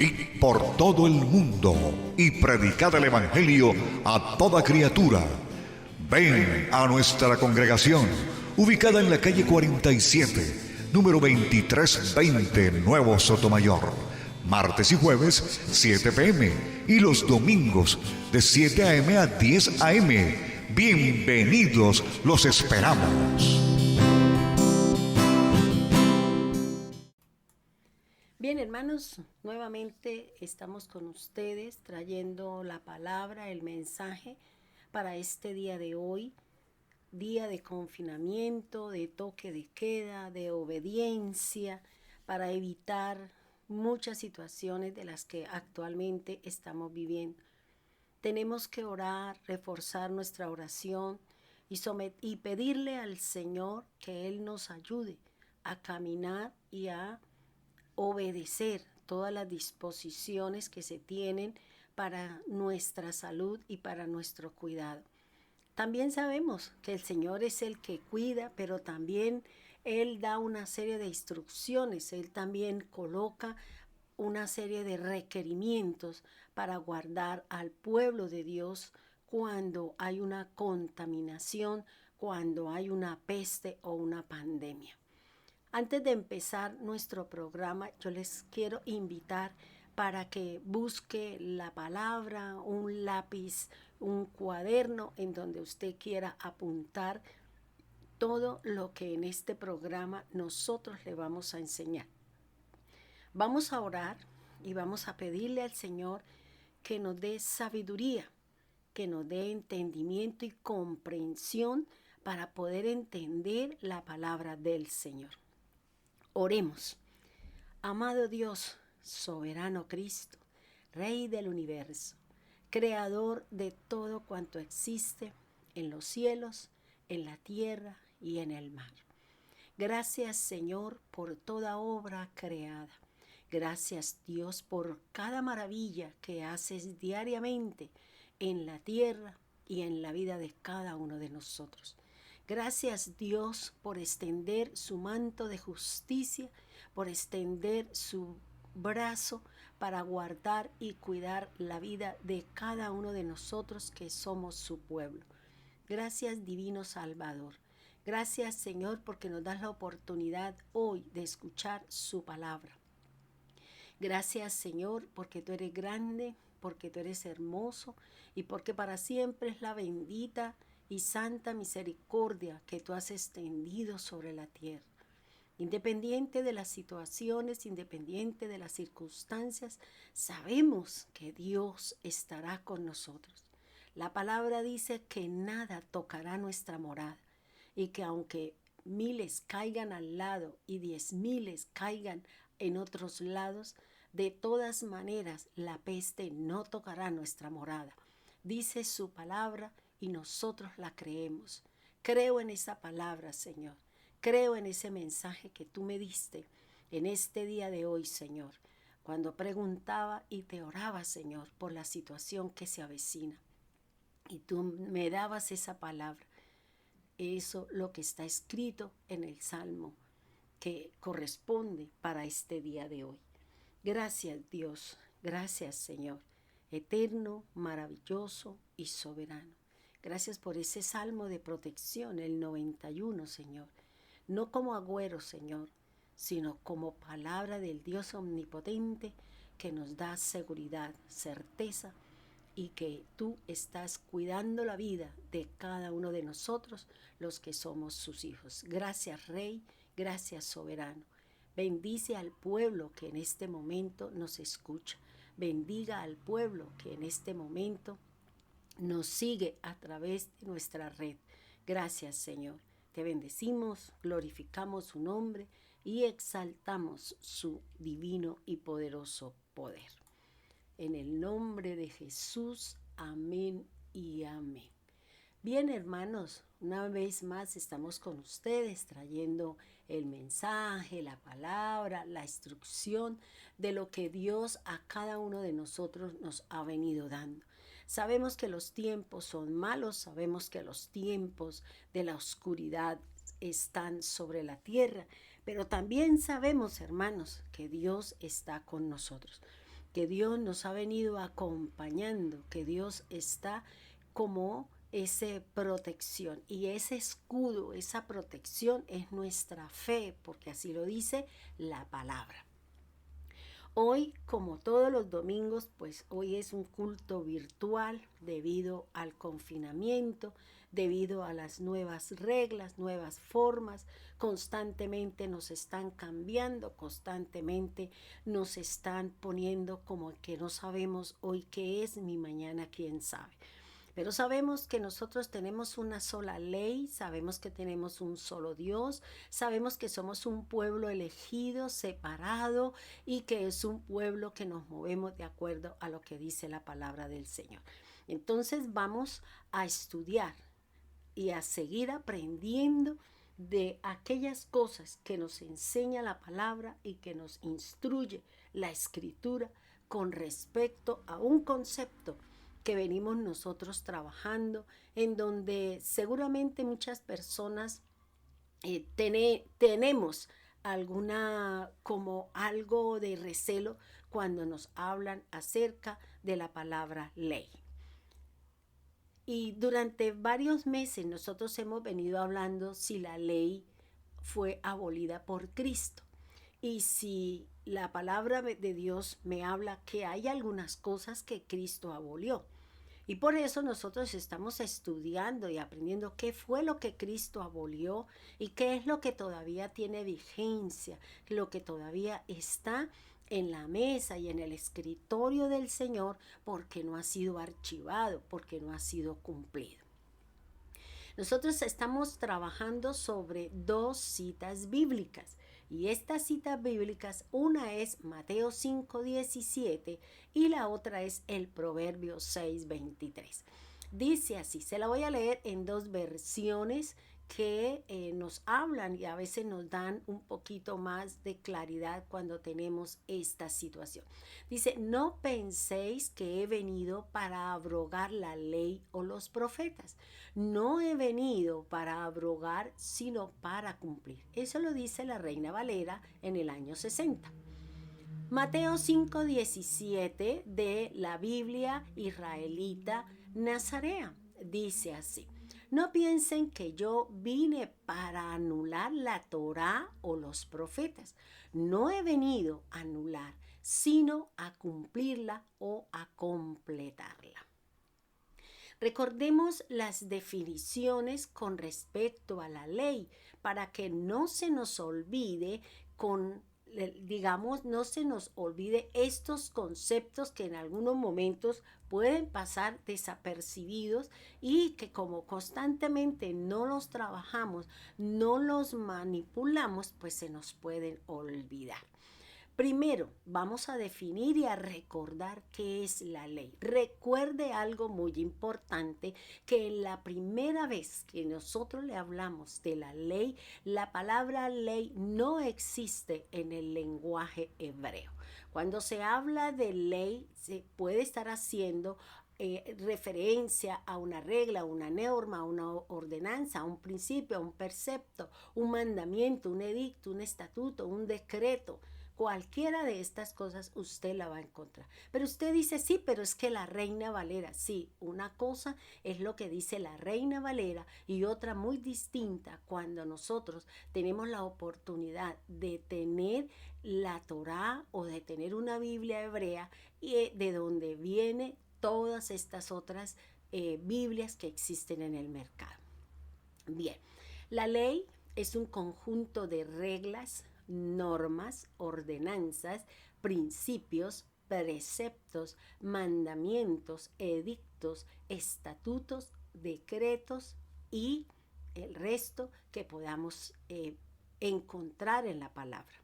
Id por todo el mundo y predicad el Evangelio a toda criatura. Ven a nuestra congregación, ubicada en la calle 47, número 2320, Nuevo Sotomayor. Martes y jueves, 7 p.m. y los domingos, de 7 a.m. a 10 a.m. Bienvenidos, los esperamos. Bien, hermanos, nuevamente estamos con ustedes trayendo la palabra, el mensaje para este día de hoy, día de confinamiento, de toque de queda, de obediencia, para evitar muchas situaciones de las que actualmente estamos viviendo. Tenemos que orar, reforzar nuestra oración y pedirle al Señor que Él nos ayude a caminar y a obedecer todas las disposiciones que se tienen para nuestra salud y para nuestro cuidado. También sabemos que el Señor es el que cuida, pero también Él da una serie de instrucciones, Él también coloca una serie de requerimientos para guardar al pueblo de Dios cuando hay una contaminación, cuando hay una peste o una pandemia. Antes de empezar nuestro programa, yo les quiero invitar para que busque la palabra, un lápiz, un cuaderno en donde usted quiera apuntar todo lo que en este programa nosotros le vamos a enseñar. Vamos a orar y vamos a pedirle al Señor que nos dé sabiduría, que nos dé entendimiento y comprensión para poder entender la palabra del Señor. Oremos. Amado Dios, soberano Cristo, Rey del universo, Creador de todo cuanto existe en los cielos, en la tierra y en el mar. Gracias, Señor, por toda obra creada. Gracias, Dios, por cada maravilla que haces diariamente en la tierra y en la vida de cada uno de nosotros. Gracias, Dios, por extender su manto de justicia, por extender su brazo para guardar y cuidar la vida de cada uno de nosotros que somos su pueblo. Gracias, divino Salvador. Gracias, Señor, porque nos das la oportunidad hoy de escuchar su palabra. Gracias, Señor, porque tú eres grande, porque tú eres hermoso y porque para siempre es la bendita y santa misericordia que tú has extendido sobre la tierra. Independiente de las situaciones, independiente de las circunstancias, sabemos que Dios estará con nosotros. La palabra dice que nada tocará nuestra morada y que aunque miles caigan al lado y 10,000 caigan en otros lados, de todas maneras la peste no tocará nuestra morada. Dice su palabra y nosotros la creemos. Creo en esa palabra, Señor. Creo en ese mensaje que tú me diste en este día de hoy, Señor, cuando preguntaba y te oraba, Señor, por la situación que se avecina. Y tú me dabas esa palabra. Eso lo que está escrito en el Salmo que corresponde para este día de hoy. Gracias, Dios. Gracias, Señor, eterno, maravilloso y soberano. Gracias por ese salmo de protección, el 91, Señor. No como agüero, Señor, sino como palabra del Dios omnipotente que nos da seguridad, certeza y que tú estás cuidando la vida de cada uno de nosotros, los que somos sus hijos. Gracias, Rey, gracias, soberano. Bendice al pueblo que en este momento nos escucha. Bendiga al pueblo que en este momento nos sigue a través de nuestra red. Gracias, Señor. Te bendecimos, glorificamos su nombre y exaltamos su divino y poderoso poder. En el nombre de Jesús, amén y amén. Bien, hermanos, una vez más estamos con ustedes trayendo el mensaje, la palabra, la instrucción de lo que Dios a cada uno de nosotros nos ha venido dando. Sabemos que los tiempos son malos, sabemos que los tiempos de la oscuridad están sobre la tierra, pero también sabemos, hermanos, que Dios está con nosotros. que Dios nos ha venido acompañando, que Dios está como esa protección. Y ese escudo, esa protección es nuestra fe, porque así lo dice la palabra. Hoy, como todos los domingos, pues hoy es un culto virtual debido al confinamiento, debido a las nuevas reglas, nuevas formas. Constantemente nos están cambiando, constantemente nos están poniendo como que no sabemos hoy qué es, ni mañana quién sabe. Pero sabemos que nosotros tenemos una sola ley, sabemos que tenemos un solo Dios, sabemos que somos un pueblo elegido, separado, y que es un pueblo que nos movemos de acuerdo a lo que dice la palabra del Señor. Entonces vamos a estudiar y a seguir aprendiendo de aquellas cosas que nos enseña la palabra y que nos instruye la Escritura con respecto a un concepto que venimos nosotros trabajando, en donde seguramente muchas personas tenemos alguna como algo de recelo cuando nos hablan acerca de la palabra ley. Y durante varios meses nosotros hemos venido hablando si la ley fue abolida por Cristo. Y si la palabra de Dios me habla que hay algunas cosas que Cristo abolió. Y por eso nosotros estamos estudiando y aprendiendo qué fue lo que Cristo abolió y qué es lo que todavía tiene vigencia, lo que todavía está en la mesa y en el escritorio del Señor, porque no ha sido archivado, porque no ha sido cumplido. Nosotros estamos trabajando sobre 2 citas bíblicas. Y estas citas bíblicas, una es Mateo 5:17 y la otra es el Proverbio 6:23. Dice así, se la voy a leer en 2 versiones que nos hablan y a veces nos dan un poquito más de claridad cuando tenemos esta situación. Dice, no penséis que he venido para abrogar la ley o los profetas. No he venido para abrogar, sino para cumplir. Eso lo dice la Reina Valera en el año 60. Mateo 5:17 de la Biblia israelita Nazarea dice así. No piensen que yo vine para anular la Torá o los profetas. No he venido a anular, sino a cumplirla o a completarla. Recordemos las definiciones con respecto a la ley para que no se nos olvide no se nos olvide estos conceptos que en algunos momentos pueden pasar desapercibidos y que como constantemente no los trabajamos, no los manipulamos, pues se nos pueden olvidar. Primero, vamos a definir y a recordar qué es la ley. Recuerde algo muy importante, que en la primera vez que nosotros le hablamos de la ley, la palabra ley no existe en el lenguaje hebreo. Cuando se habla de ley, se puede estar haciendo referencia a una regla, a una norma, a una ordenanza, a un principio, a un precepto, un mandamiento, un edicto, un estatuto, un decreto. Cualquiera de estas cosas usted la va a encontrar. Pero usted dice, sí, pero es que la Reina Valera, sí, una cosa es lo que dice la Reina Valera y otra muy distinta cuando nosotros tenemos la oportunidad de tener la Torá o de tener una Biblia hebrea y de donde vienen todas estas otras Biblias que existen en el mercado. Bien, la ley es un conjunto de reglas, normas, ordenanzas, principios, preceptos, mandamientos, edictos, estatutos, decretos y el resto que podamos encontrar en la palabra.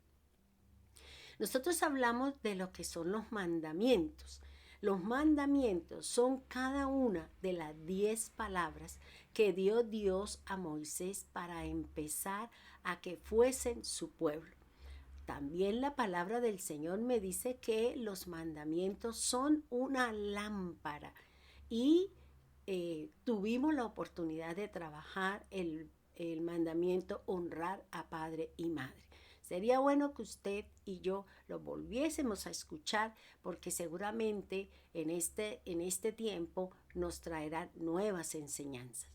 Nosotros hablamos de lo que son los mandamientos. Los mandamientos son cada una de las 10 palabras que dio Dios a Moisés para empezar a que fuesen su pueblo. También la palabra del Señor me dice que los mandamientos son una lámpara y tuvimos la oportunidad de trabajar el mandamiento honrar a padre y madre. Sería bueno que usted y yo lo volviésemos a escuchar porque seguramente en este tiempo nos traerá nuevas enseñanzas.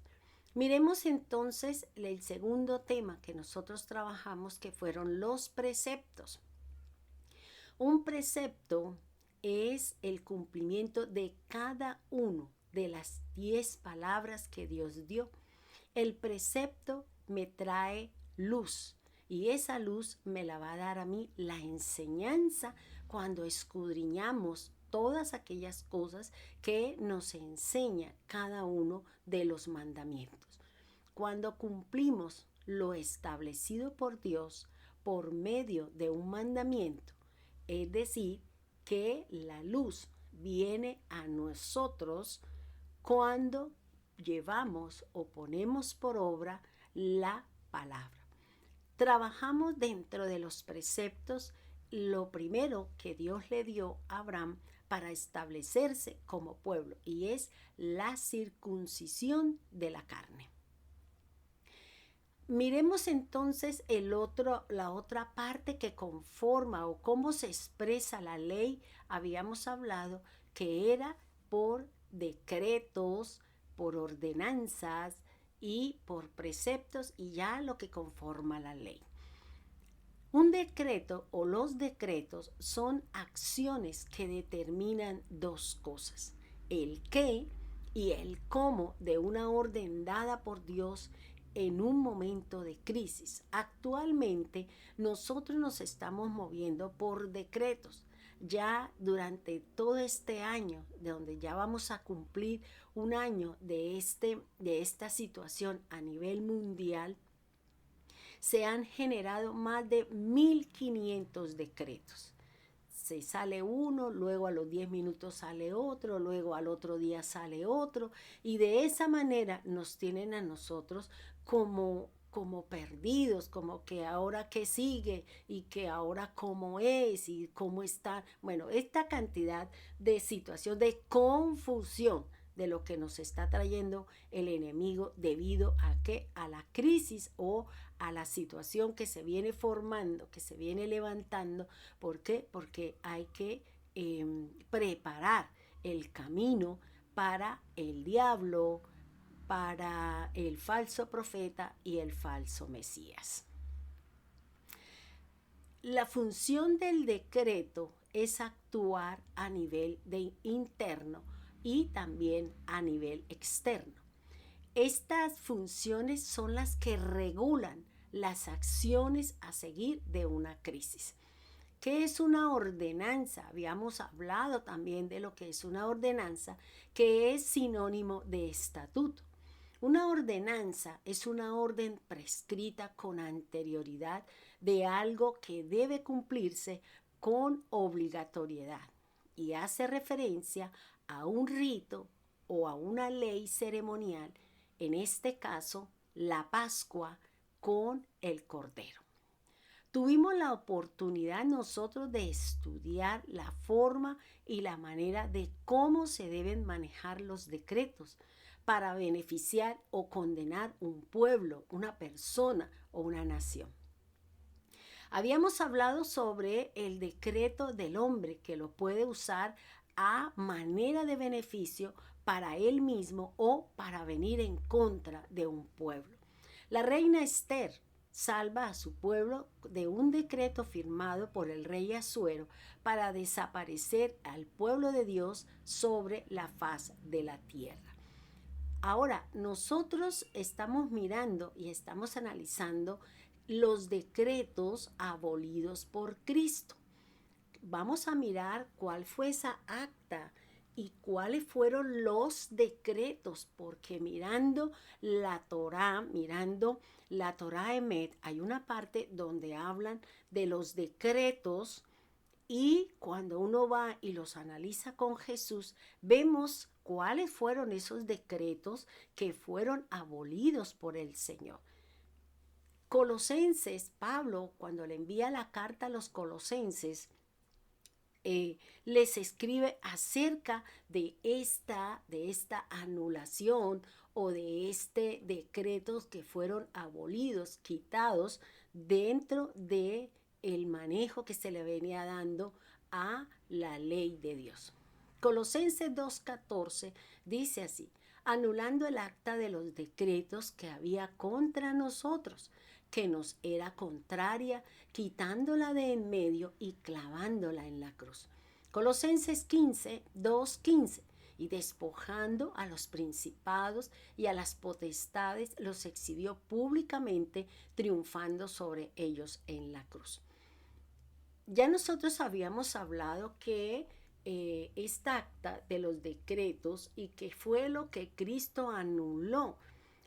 Miremos entonces el segundo tema que nosotros trabajamos, que fueron los preceptos. Un precepto es el cumplimiento de cada uno de las 10 palabras que Dios dio. El precepto me trae luz y esa luz me la va a dar a mí la enseñanza cuando escudriñamos todas aquellas cosas que nos enseña cada uno de los mandamientos. Cuando cumplimos lo establecido por Dios por medio de un mandamiento, es decir, que la luz viene a nosotros cuando llevamos o ponemos por obra la palabra. Trabajamos dentro de los preceptos lo primero que Dios le dio a Abraham para establecerse como pueblo, y es la circuncisión de la carne. Miremos entonces la otra parte que conforma o cómo se expresa la ley. Habíamos hablado que era por decretos, por ordenanzas y por preceptos, y ya lo que conforma la ley. Un decreto o los decretos son acciones que determinan dos cosas: el qué y el cómo de una orden dada por Dios en un momento de crisis. Actualmente nosotros nos estamos moviendo por decretos. Ya durante todo este año, de donde ya vamos a cumplir un año de esta situación a nivel mundial, se han generado más de 1500 decretos. Se sale uno, luego a los 10 minutos sale otro, luego al otro día sale otro, y de esa manera nos tienen a nosotros como perdidos, como que ahora qué sigue y que ahora cómo es y cómo está. Bueno, esta cantidad de situación de confusión de lo que nos está trayendo el enemigo debido a la crisis o a la situación que se viene formando, que se viene levantando. ¿Por qué? Porque hay que preparar el camino para el diablo, para el falso profeta y el falso Mesías. La función del decreto es actuar a nivel interno y también a nivel externo. Estas funciones son las que regulan las acciones a seguir de una crisis. ¿Qué es una ordenanza? Habíamos hablado también de lo que es una ordenanza, que es sinónimo de estatuto. Una ordenanza es una orden prescrita con anterioridad de algo que debe cumplirse con obligatoriedad y hace referencia a un rito o a una ley ceremonial, en este caso la Pascua con el Cordero. Tuvimos la oportunidad nosotros de estudiar la forma y la manera de cómo se deben manejar los decretos para beneficiar o condenar un pueblo, una persona o una nación. Habíamos hablado sobre el decreto del hombre, que lo puede usar a manera de beneficio para él mismo o para venir en contra de un pueblo. La reina Esther salva a su pueblo de un decreto firmado por el rey Asuero para desaparecer al pueblo de Dios sobre la faz de la tierra. Ahora, nosotros estamos mirando y estamos analizando los decretos abolidos por Cristo. Vamos a mirar cuál fue esa acta y cuáles fueron los decretos, porque mirando la Torá Emet, hay una parte donde hablan de los decretos, y cuando uno va y los analiza con Jesús, vemos cuáles fueron esos decretos que fueron abolidos por el Señor. Colosenses, Pablo, cuando le envía la carta a los colosenses, les escribe acerca de esta anulación o de decretos que fueron abolidos, quitados dentro de el manejo que se le venía dando a la ley de Dios. Colosenses 2:14 dice así: anulando el acta de los decretos que había contra nosotros, que nos era contraria, quitándola de en medio y clavándola en la cruz. Colosenses 2:15: y despojando a los principados y a las potestades, los exhibió públicamente, triunfando sobre ellos en la cruz. Ya nosotros habíamos hablado que esta acta de los decretos y que fue lo que Cristo anuló,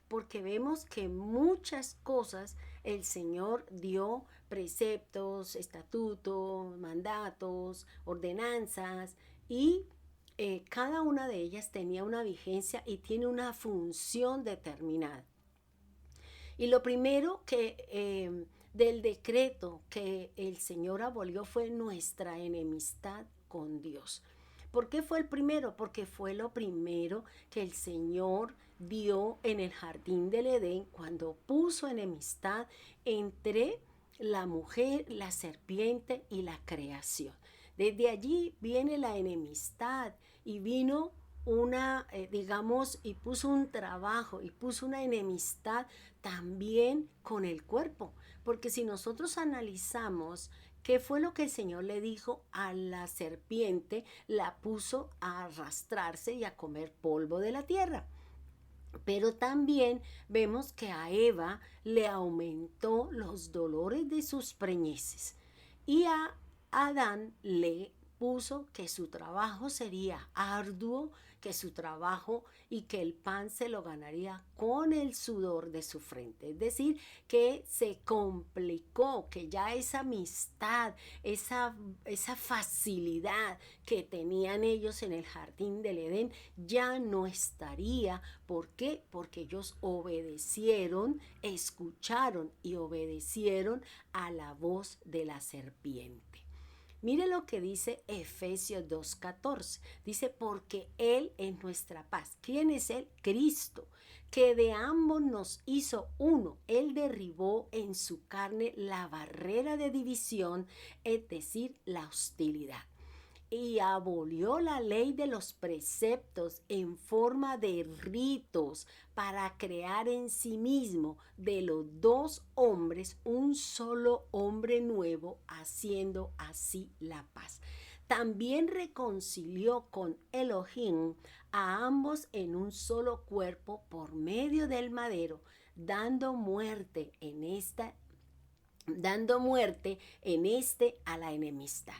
porque vemos que muchas cosas el Señor dio preceptos, estatutos, mandatos, ordenanzas, y cada una de ellas tenía una vigencia y tiene una función determinada. Y lo primero que del decreto que el Señor abolió fue nuestra enemistad con Dios. ¿Por qué fue el primero? Porque fue lo primero que el Señor dio en el jardín del Edén, cuando puso enemistad entre la mujer, la serpiente y la creación. Desde allí viene la enemistad y vino y puso un trabajo y puso una enemistad también con el cuerpo. Porque si nosotros analizamos qué fue lo que el Señor le dijo a la serpiente, la puso a arrastrarse y a comer polvo de la tierra. Pero también vemos que a Eva le aumentó los dolores de sus preñeces, y a Adán le puso que su trabajo sería arduo, que su trabajo y que el pan se lo ganaría con el sudor de su frente. Es decir, que se complicó, que ya esa amistad, esa facilidad que tenían ellos en el jardín del Edén ya no estaría. ¿Por qué? Porque ellos obedecieron, escucharon y obedecieron a la voz de la serpiente. Mire lo que dice Efesios 2:14. Dice: porque Él es nuestra paz. ¿Quién es Él? Cristo, que de ambos nos hizo uno. Él derribó en su carne la barrera de división, es decir, la hostilidad, y abolió la ley de los preceptos en forma de ritos, para crear en sí mismo de los dos hombres un solo hombre nuevo, haciendo así la paz. También reconcilió con Elohim a ambos en un solo cuerpo por medio del madero, dando muerte en a la enemistad.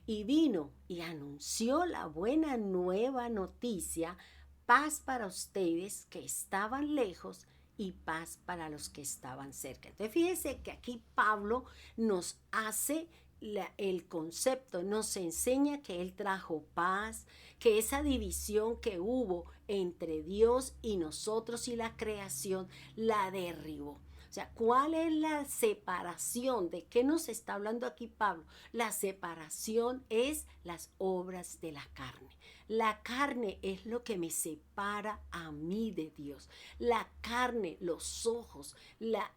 Y vino y anunció la buena nueva noticia: paz para ustedes que estaban lejos y paz para los que estaban cerca. Entonces fíjese que aquí Pablo nos hace el concepto, nos enseña que él trajo paz, que esa división que hubo entre Dios y nosotros y la creación la derribó. O sea, ¿cuál es la separación? ¿De qué nos está hablando aquí Pablo? La separación es las obras de la carne. La carne es lo que me separa a mí de Dios. La carne, los ojos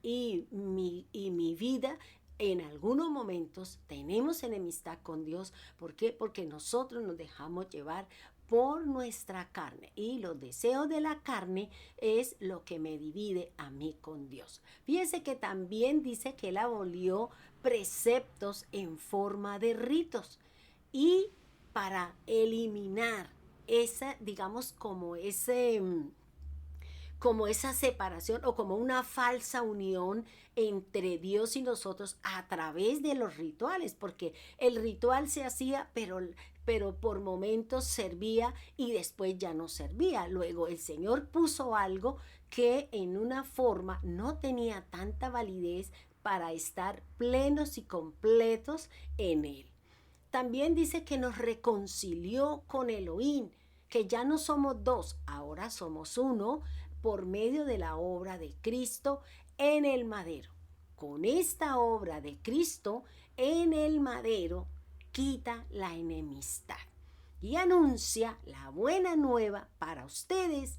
y mi vida. En algunos momentos tenemos enemistad con Dios. ¿Por qué? Porque nosotros nos dejamos llevar por nuestra carne, y los deseos de la carne es lo que me divide a mí con Dios. Fíjese que también dice que él abolió preceptos en forma de ritos, y para eliminar esa, digamos, como esa separación o como una falsa unión entre Dios y nosotros a través de los rituales, porque el ritual se hacía, pero por momentos servía y después ya no servía. Luego el Señor puso algo que en una forma no tenía tanta validez para estar plenos y completos en Él. También dice que nos reconcilió con Elohim, que ya no somos dos, ahora somos uno, por medio de la obra de Cristo en el madero. Con esta obra de Cristo en el madero quita la enemistad y anuncia la buena nueva para ustedes,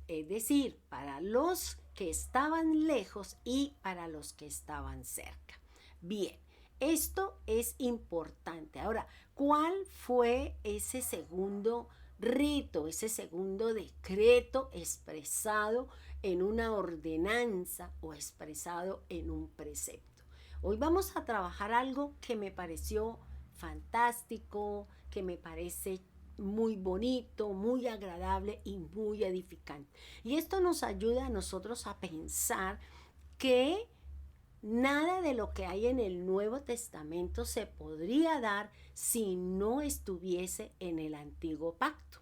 es decir, para los que estaban lejos y para los que estaban cerca. Bien, Esto es importante. Ahora, ¿cuál fue ese segundo rito, ese segundo decreto expresado en una ordenanza o expresado en un precepto? Hoy vamos a trabajar algo que me pareció fantástico, que me parece muy bonito, muy agradable y muy edificante. Y esto nos ayuda a nosotros a pensar que nada de lo que hay en el Nuevo Testamento se podría dar si no estuviese en el Antiguo Pacto.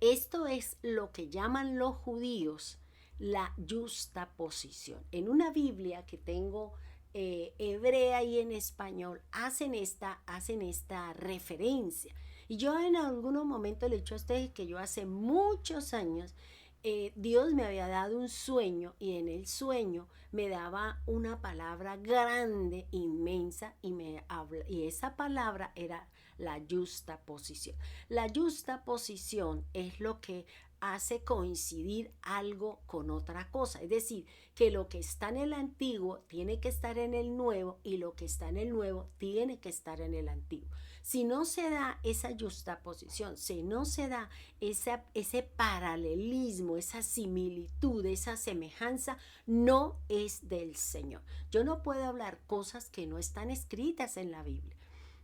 Esto es lo que llaman los judíos la justaposición. En una Biblia que tengo hebrea y en español hacen esta referencia. Y yo en algunos momentos le he dicho a ustedes que yo hace muchos años Dios me había dado un sueño y en el sueño me daba una palabra grande, inmensa y esa palabra era la justaposición. La justaposición es lo que hace coincidir algo con otra cosa, es decir, que lo que está en el antiguo tiene que estar en el nuevo y lo que está en el nuevo tiene que estar en el antiguo. Si no se da esa justaposición, si no se da ese paralelismo, esa similitud, esa semejanza, no es del Señor. Yo no puedo hablar cosas que no están escritas en la Biblia,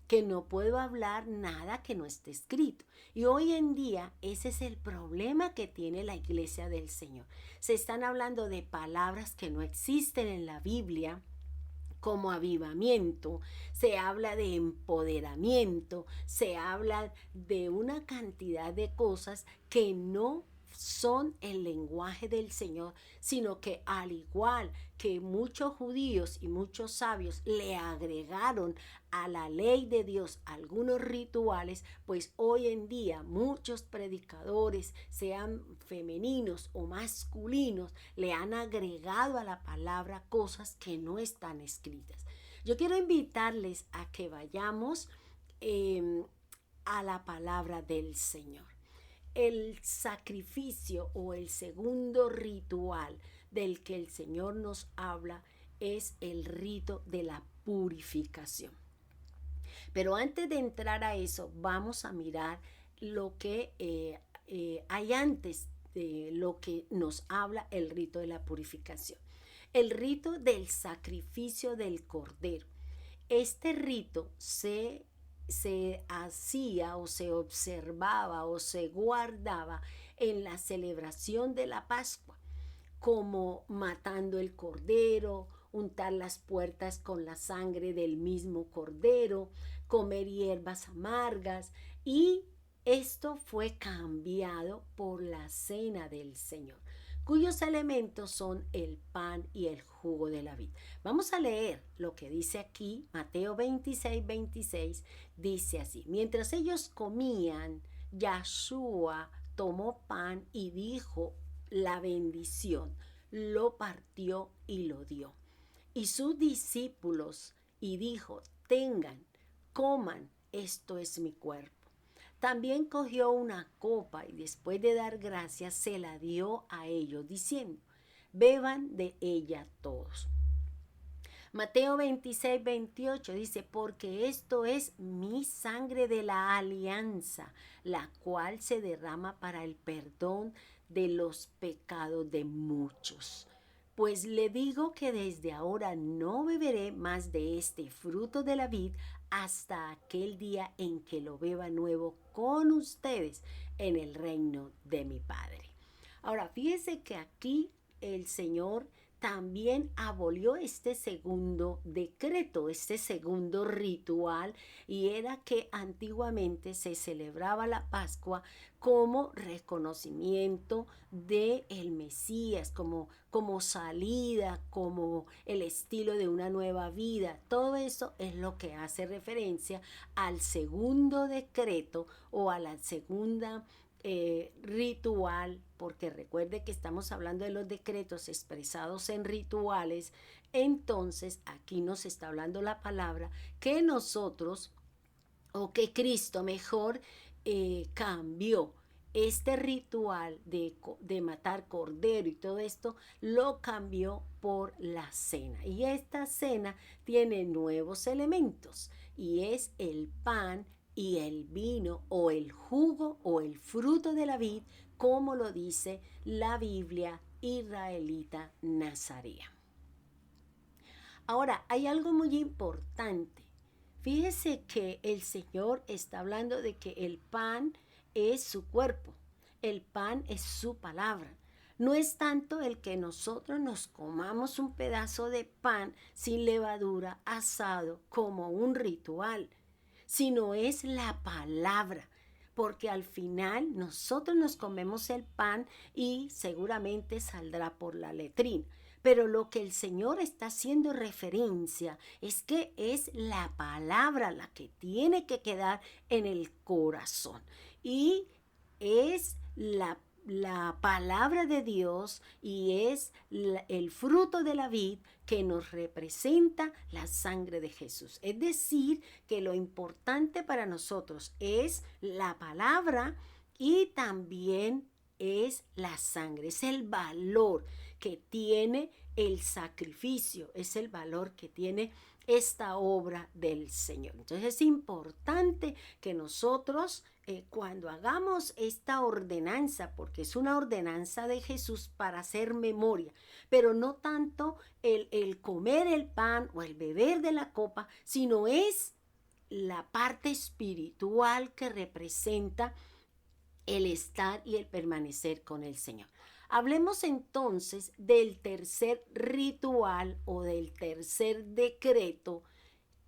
que no puedo hablar nada que no esté escrito. Y hoy en día ese es el problema que tiene la iglesia del Señor. Se están hablando de palabras que no existen en la Biblia, como avivamiento, se habla de empoderamiento, se habla de una cantidad de cosas que no son el lenguaje del Señor, sino que al igual que muchos judíos y muchos sabios le agregaron a la ley de Dios algunos rituales, pues hoy en día muchos predicadores, sean femeninos o masculinos, le han agregado a la palabra cosas que no están escritas. Yo quiero invitarles a que vayamos a la palabra del Señor. El sacrificio o el segundo ritual del que el Señor nos habla es el rito de la purificación. Pero antes de entrar a eso, vamos a mirar lo que hay antes de lo que nos habla el rito de la purificación. El rito del sacrificio del cordero. Este rito se hacía o se observaba o se guardaba en la celebración de la Pascua, como matando el cordero, untar las puertas con la sangre del mismo cordero, comer hierbas amargas, y esto fue cambiado por la cena del Señor, cuyos elementos son el pan y el jugo de la vid. Vamos a leer lo que dice aquí, Mateo 26:26, dice así: mientras ellos comían, Yahshua tomó pan y dijo la bendición, lo partió y lo dio. Y sus discípulos, y dijo: tengan, coman, esto es mi cuerpo. También cogió una copa y después de dar gracias se la dio a ellos, diciendo: beban de ella todos. Mateo 26:28 dice: porque esto es mi sangre de la alianza, la cual se derrama para el perdón de los pecados de muchos. Pues le digo que desde ahora no beberé más de este fruto de la vid hasta aquel día en que lo beba nuevo con ustedes en el reino de mi Padre. Ahora, fíjense que aquí el Señor también abolió este segundo decreto, este segundo ritual, y era que antiguamente se celebraba la Pascua como reconocimiento de el Mesías, como salida, como el estilo de una nueva vida. Todo eso es lo que hace referencia al segundo decreto o a la segunda ritual, porque recuerde que estamos hablando de los decretos expresados en rituales. Entonces aquí nos está hablando la palabra que nosotros, o que Cristo mejor, cambió este ritual de matar cordero y todo esto lo cambió por la cena. Y esta cena tiene nuevos elementos y es el pan y el vino o el jugo o el fruto de la vid, como lo dice la Biblia israelita nazarea. Ahora, hay algo muy importante. Fíjese que el Señor está hablando de que el pan es su cuerpo, el pan es su palabra. No es tanto el que nosotros nos comamos un pedazo de pan sin levadura asado como un ritual, sino es la palabra, porque al final nosotros nos comemos el pan y seguramente saldrá por la letrina. Pero lo que el Señor está haciendo referencia es que es la palabra la que tiene que quedar en el corazón. Y es la palabra de Dios y es el fruto de la vid que nos representa la sangre de Jesús. Es decir, que lo importante para nosotros es la palabra y también es la sangre, es el valor que tiene el sacrificio, es el valor que tiene esta obra del Señor. Entonces es importante que nosotros cuando hagamos esta ordenanza, porque es una ordenanza de Jesús para hacer memoria, pero no tanto el comer el pan o el beber de la copa, sino es la parte espiritual que representa el estar y el permanecer con el Señor. Hablemos entonces del tercer ritual o del tercer decreto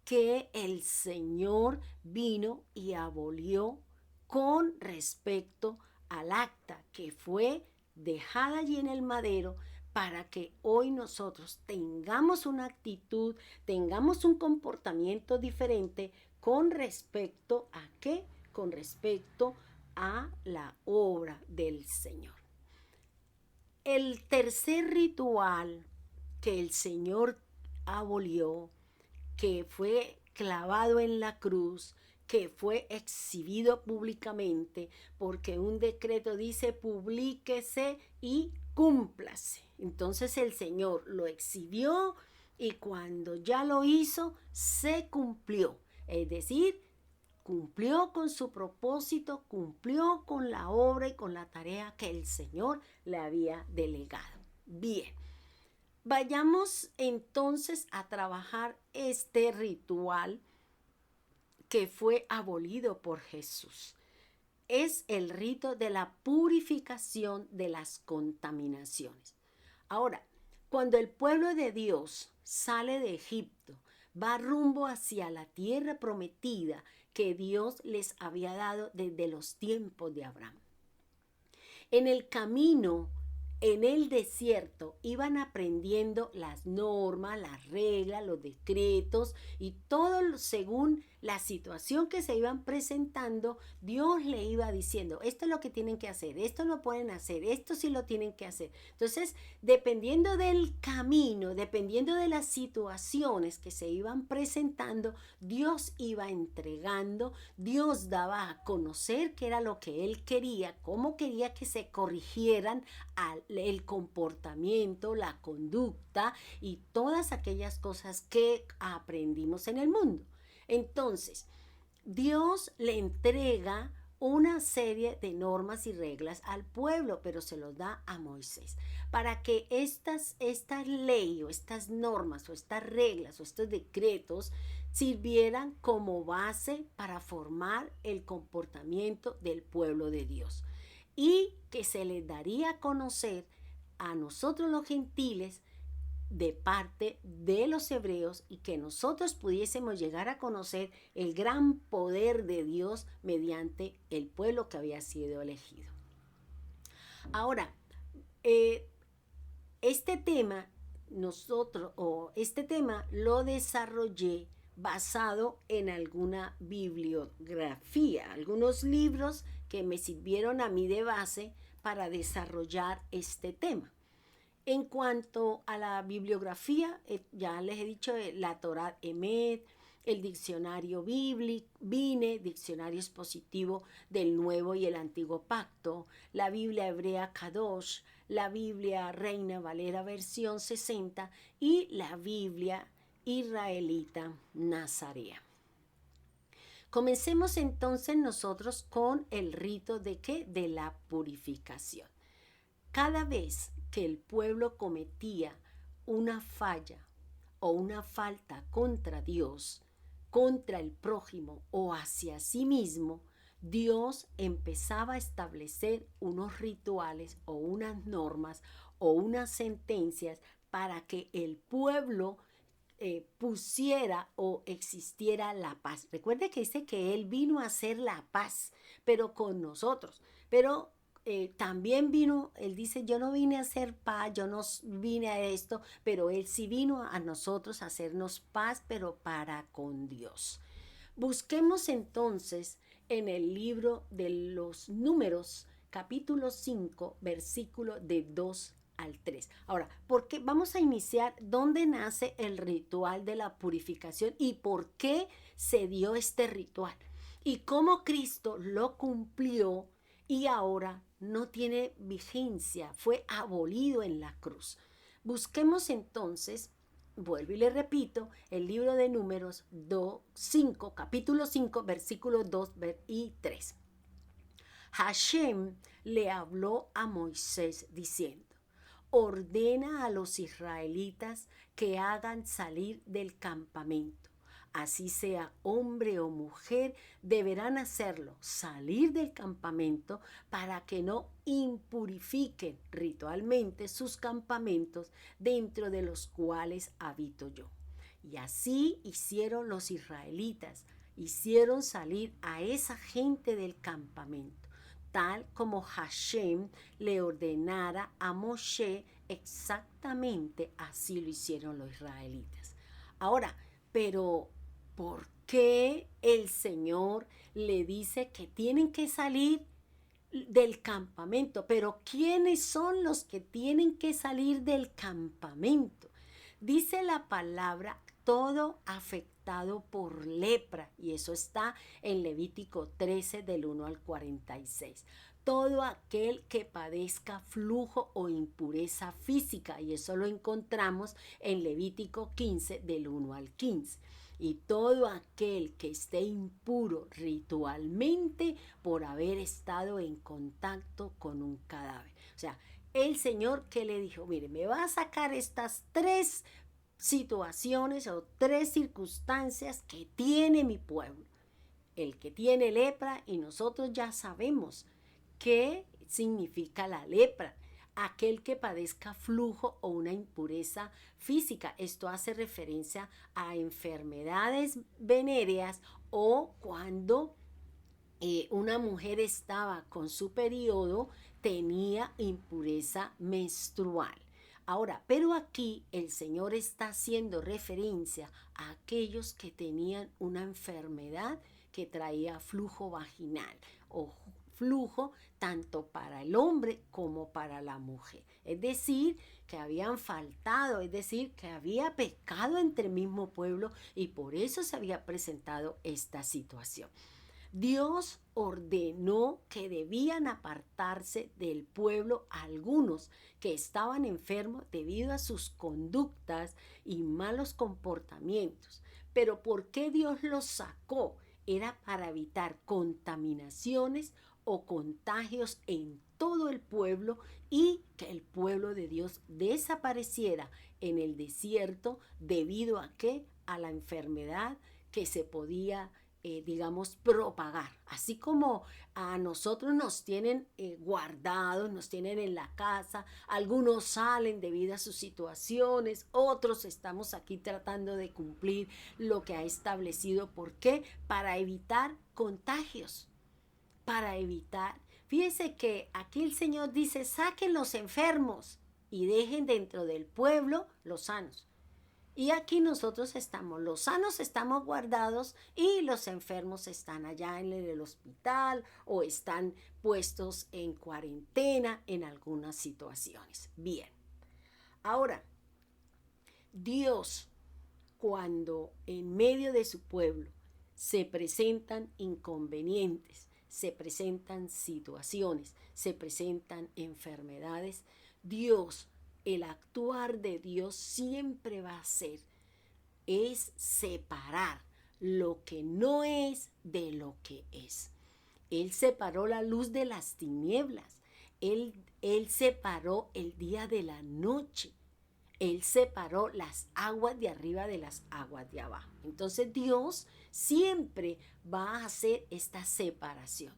que el Señor vino y abolió con respecto al acta que fue dejada allí en el madero para que hoy nosotros tengamos una actitud, tengamos un comportamiento diferente con respecto a ¿qué? Con respecto a la obra del Señor. El tercer ritual que el Señor abolió, que fue clavado en la cruz, que fue exhibido públicamente, porque un decreto dice publíquese y cúmplase. Entonces el Señor lo exhibió y cuando ya lo hizo, se cumplió. Es decir, cumplió con su propósito, cumplió con la obra y con la tarea que el Señor le había delegado. Bien, vayamos entonces a trabajar este ritual que fue abolido por Jesús. Es el rito de la purificación de las contaminaciones. Ahora, cuando el pueblo de Dios sale de Egipto, va rumbo hacia la tierra prometida que Dios les había dado desde los tiempos de Abraham. En el camino, en el desierto, iban aprendiendo las normas, las reglas, los decretos y todo según la situación que se iban presentando, Dios le iba diciendo, esto es lo que tienen que hacer, esto lo pueden hacer, esto sí lo tienen que hacer. Entonces, dependiendo del camino, dependiendo de las situaciones que se iban presentando, Dios iba entregando, Dios daba a conocer qué era lo que Él quería, cómo quería que se corrigieran el comportamiento, la conducta y todas aquellas cosas que aprendimos en el mundo. Entonces, Dios le entrega una serie de normas y reglas al pueblo, pero se los da a Moisés, para que estas leyes o estas normas o estas reglas o estos decretos sirvieran como base para formar el comportamiento del pueblo de Dios y que se les daría a conocer a nosotros los gentiles de parte de los hebreos y que nosotros pudiésemos llegar a conocer el gran poder de Dios mediante el pueblo que había sido elegido. Ahora, este tema lo desarrollé basado en alguna bibliografía, algunos libros que me sirvieron a mí de base para desarrollar este tema. En cuanto a la bibliografía, ya les he dicho la Torá Emet, el diccionario Vine, diccionario expositivo del Nuevo y el Antiguo Pacto, la Biblia hebrea Kadosh, la Biblia Reina Valera versión 60 y la Biblia israelita Nazarea. Comencemos entonces nosotros con el rito de ¿qué? De la purificación. Cada vez que el pueblo cometía una falla o una falta contra Dios, contra el prójimo o hacia sí mismo, Dios empezaba a establecer unos rituales o unas normas o unas sentencias para que el pueblo pusiera o existiera la paz. Recuerde que dice que Él vino a hacer la paz, pero con nosotros. Pero también vino, Él dice, yo no vine a hacer paz, yo no vine a esto, pero Él sí vino a nosotros a hacernos paz, pero para con Dios. Busquemos entonces en el libro de los Números, capítulo 5, versículo de 2 al 3. Ahora, porque vamos a iniciar dónde nace el ritual de la purificación y por qué se dio este ritual y cómo Cristo lo cumplió y ahora no tiene vigencia, fue abolido en la cruz. Busquemos entonces, vuelvo y le repito, el libro de Números 5, capítulo 5, versículos 2 y 3. Hashem le habló a Moisés diciendo: ordena a los israelitas que hagan salir del campamento. Así sea hombre o mujer, deberán hacerlo, salir del campamento para que no impurifiquen ritualmente sus campamentos dentro de los cuales habito yo. Y así hicieron los israelitas, hicieron salir a esa gente del campamento, tal como Hashem le ordenara a Moshe, exactamente así lo hicieron los israelitas. Ahora, pero ¿por qué el Señor le dice que tienen que salir del campamento? Pero ¿quiénes son los que tienen que salir del campamento? Dice la palabra todo afectado por lepra, y eso está en Levítico 13 del 1 al 46. Todo aquel que padezca flujo o impureza física, y eso lo encontramos en Levítico 15 del 1 al 15. Y todo aquel que esté impuro ritualmente por haber estado en contacto con un cadáver. O sea, el Señor que le dijo, mire, me va a sacar estas 3 situaciones o 3 circunstancias que tiene mi pueblo. El que tiene lepra, y nosotros ya sabemos qué significa la lepra. Aquel que padezca flujo o una impureza física. Esto hace referencia a enfermedades venéreas o cuando una mujer estaba con su periodo, tenía impureza menstrual. Ahora, pero aquí el Señor está haciendo referencia a aquellos que tenían una enfermedad que traía flujo vaginal o flujo tanto para el hombre como para la mujer. Es decir, que habían faltado, es decir, que había pecado entre el mismo pueblo y por eso se había presentado esta situación. Dios ordenó que debían apartarse del pueblo algunos que estaban enfermos debido a sus conductas y malos comportamientos. Pero ¿por qué Dios los sacó? Era para evitar contaminaciones o contagios en todo el pueblo y que el pueblo de Dios desapareciera en el desierto debido a ¿qué? A la enfermedad que se podía propagar. Así como a nosotros nos tienen guardados, nos tienen en la casa, algunos salen debido a sus situaciones, otros estamos aquí tratando de cumplir lo que ha establecido. ¿Por qué? Para evitar contagios, para evitar. Fíjense que aquí el Señor dice, saquen los enfermos y dejen dentro del pueblo los sanos. Y aquí nosotros estamos, los sanos estamos guardados y los enfermos están allá en el hospital o están puestos en cuarentena en algunas situaciones. Bien, ahora, Dios, cuando en medio de su pueblo se presentan inconvenientes, se presentan situaciones, se presentan enfermedades, Dios, el actuar de Dios siempre va a ser, es separar lo que no es de lo que es. Él separó la luz de las tinieblas. Él separó el día de la noche. Él separó las aguas de arriba de las aguas de abajo. Entonces Dios siempre va a hacer esta separación.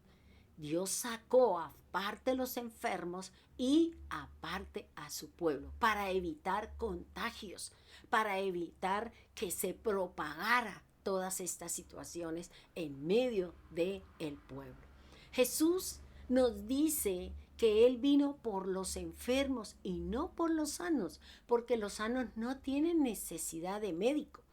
Dios sacó aparte los enfermos y aparte a su pueblo para evitar contagios, para evitar que se propagara todas estas situaciones en medio del pueblo. Jesús nos dice que Él vino por los enfermos y no por los sanos, porque los sanos no tienen necesidad de médico.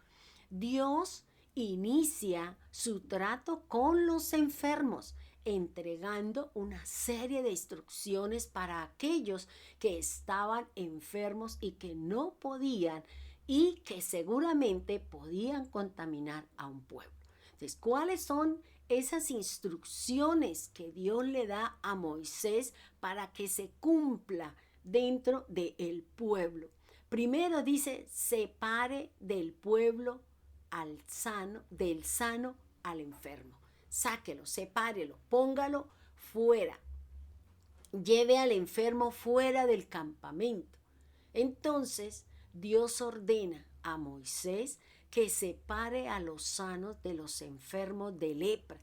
Dios inicia su trato con los enfermos, entregando una serie de instrucciones para aquellos que estaban enfermos y que no podían y que seguramente podían contaminar a un pueblo. Entonces, ¿cuáles son esas instrucciones que Dios le da a Moisés para que se cumpla dentro del pueblo? Primero dice, separe del pueblo al sano, del sano al enfermo. Sáquelo, sepárelo, póngalo fuera. Lleve al enfermo fuera del campamento. Entonces, Dios ordena a Moisés que separe a los sanos de los enfermos de lepra.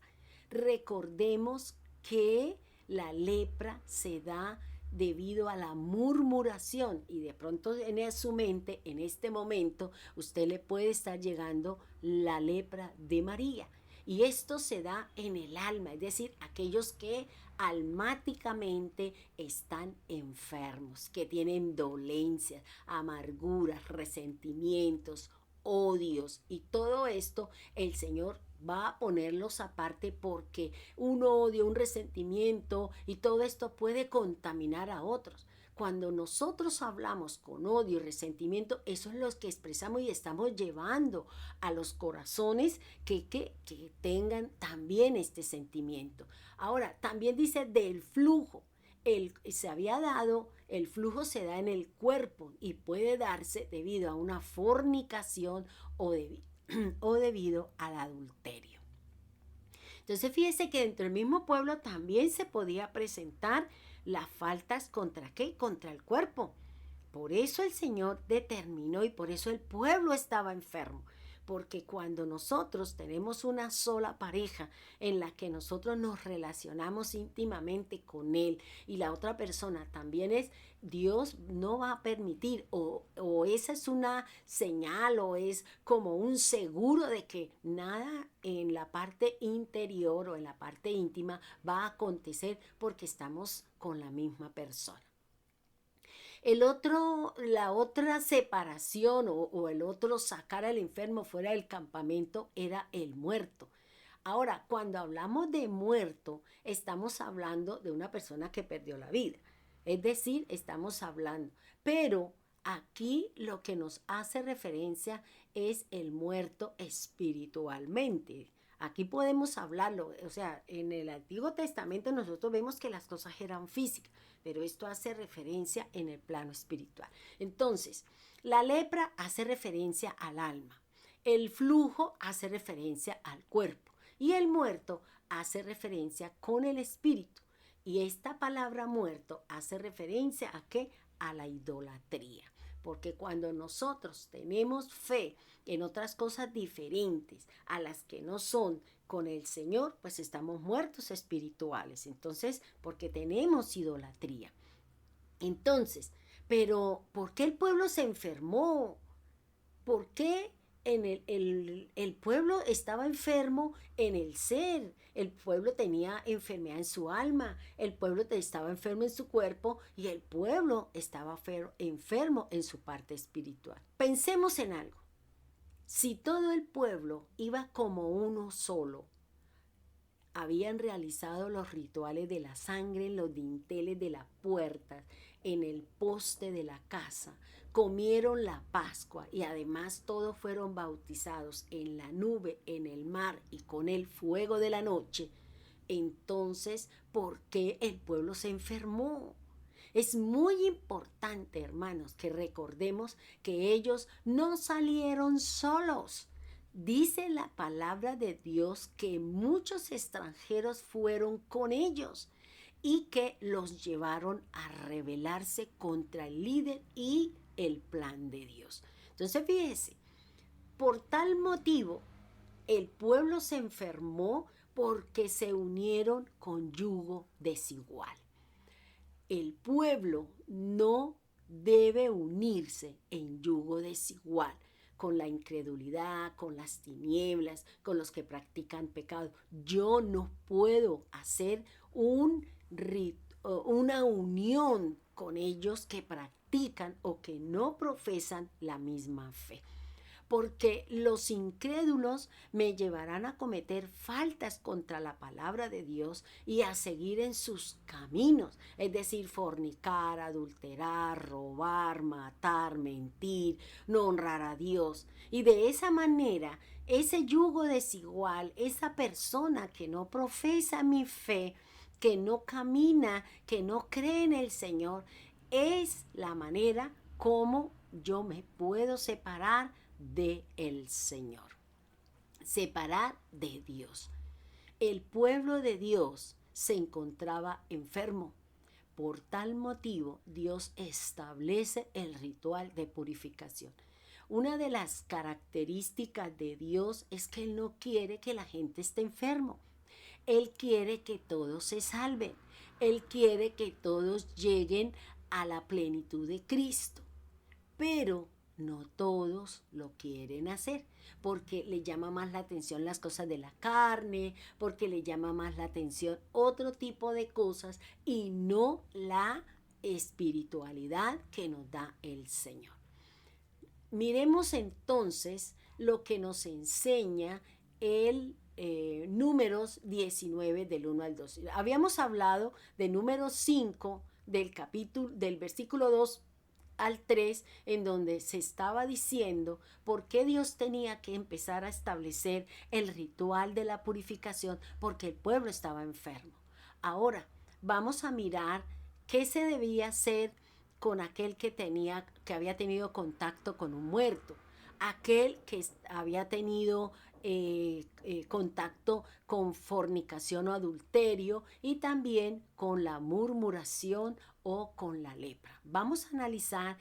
Recordemos que la lepra se da debido a la murmuración y de pronto en su mente, en este momento, usted le puede estar llegando la lepra de María. Y esto se da en el alma, es decir, aquellos que almáticamente están enfermos, que tienen dolencias, amarguras, resentimientos, odios y todo esto, el Señor va a ponerlos aparte porque un odio, un resentimiento y todo esto puede contaminar a otros. Cuando nosotros hablamos con odio y resentimiento, eso es lo que expresamos y estamos llevando a los corazones que tengan también este sentimiento. Ahora, también dice del flujo. Se había dado, el flujo se da en el cuerpo y puede darse debido a una fornicación o debido al adulterio. Entonces fíjese que dentro del mismo pueblo también se podía presentar las faltas ¿contra qué? Contra el cuerpo. Por eso el Señor determinó y por eso el pueblo estaba enfermo. Porque cuando nosotros tenemos una sola pareja en la que nosotros nos relacionamos íntimamente con Él y la otra persona también es, Dios no va a permitir o esa es una señal o es como un seguro de que nada en la parte interior o en la parte íntima va a acontecer porque estamos con la misma persona. La otra separación o el otro sacar al enfermo fuera del campamento era el muerto. Ahora, cuando hablamos de muerto, estamos hablando de una persona que perdió la vida. Es decir, estamos hablando. Pero aquí lo que nos hace referencia es el muerto espiritualmente. Aquí podemos hablarlo, o sea, en el Antiguo Testamento nosotros vemos que las cosas eran físicas, pero esto hace referencia en el plano espiritual. Entonces, la lepra hace referencia al alma, el flujo hace referencia al cuerpo y el muerto hace referencia con el espíritu. Y esta palabra muerto hace referencia a ¿qué? A la idolatría. Porque cuando nosotros tenemos fe en otras cosas diferentes a las que no son con el Señor, pues estamos muertos espirituales. Entonces, porque tenemos idolatría. Entonces, pero ¿por qué el pueblo se enfermó? ¿Por qué el pueblo estaba enfermo en el ser? El pueblo tenía enfermedad en su alma, el pueblo estaba enfermo en su cuerpo y el pueblo estaba enfermo en su parte espiritual. Pensemos en algo. Si todo el pueblo iba como uno solo habían realizado los rituales de la sangre en los dinteles de las puertas, en el poste de la casa, comieron la Pascua y además todos fueron bautizados en la nube, en el mar y con el fuego de la noche, entonces, ¿por qué el pueblo se enfermó? Es muy importante, hermanos, que recordemos que ellos no salieron solos. Dice la palabra de Dios que muchos extranjeros fueron con ellos y que los llevaron a rebelarse contra el líder y el plan de Dios. Entonces, fíjese, por tal motivo, el pueblo se enfermó porque se unieron con yugo desigual. El pueblo no debe unirse en yugo desigual con la incredulidad, con las tinieblas, con los que practican pecado. Yo no puedo hacer una unión con ellos que practican o que no profesan la misma fe. Porque los incrédulos me llevarán a cometer faltas contra la palabra de Dios y a seguir en sus caminos, es decir, fornicar, adulterar, robar, matar, mentir, no honrar a Dios. Y de esa manera, ese yugo desigual, esa persona que no profesa mi fe, que no camina, que no cree en el Señor, es la manera como yo me puedo separar de el Señor, separar de Dios. El pueblo de Dios se encontraba enfermo. Por tal motivo, Dios establece el ritual de purificación. Una de las características de Dios es que Él no quiere que la gente esté enfermo. Él quiere que todos se salven. Él quiere que todos lleguen a la plenitud de Cristo. Pero no todos lo quieren hacer porque le llama más la atención las cosas de la carne, porque le llama más la atención otro tipo de cosas y no la espiritualidad que nos da el Señor. Miremos entonces lo que nos enseña el Números 19 del 1 al 2. Habíamos hablado de Números 5 del versículo 2 al 3, en donde se estaba diciendo por qué Dios tenía que empezar a establecer el ritual de la purificación, porque el pueblo estaba enfermo. Ahora vamos a mirar qué se debía hacer con aquel que había tenido contacto con un muerto, aquel que había tenido contacto con fornicación o adulterio y también con la murmuración o con la lepra. Vamos a analizar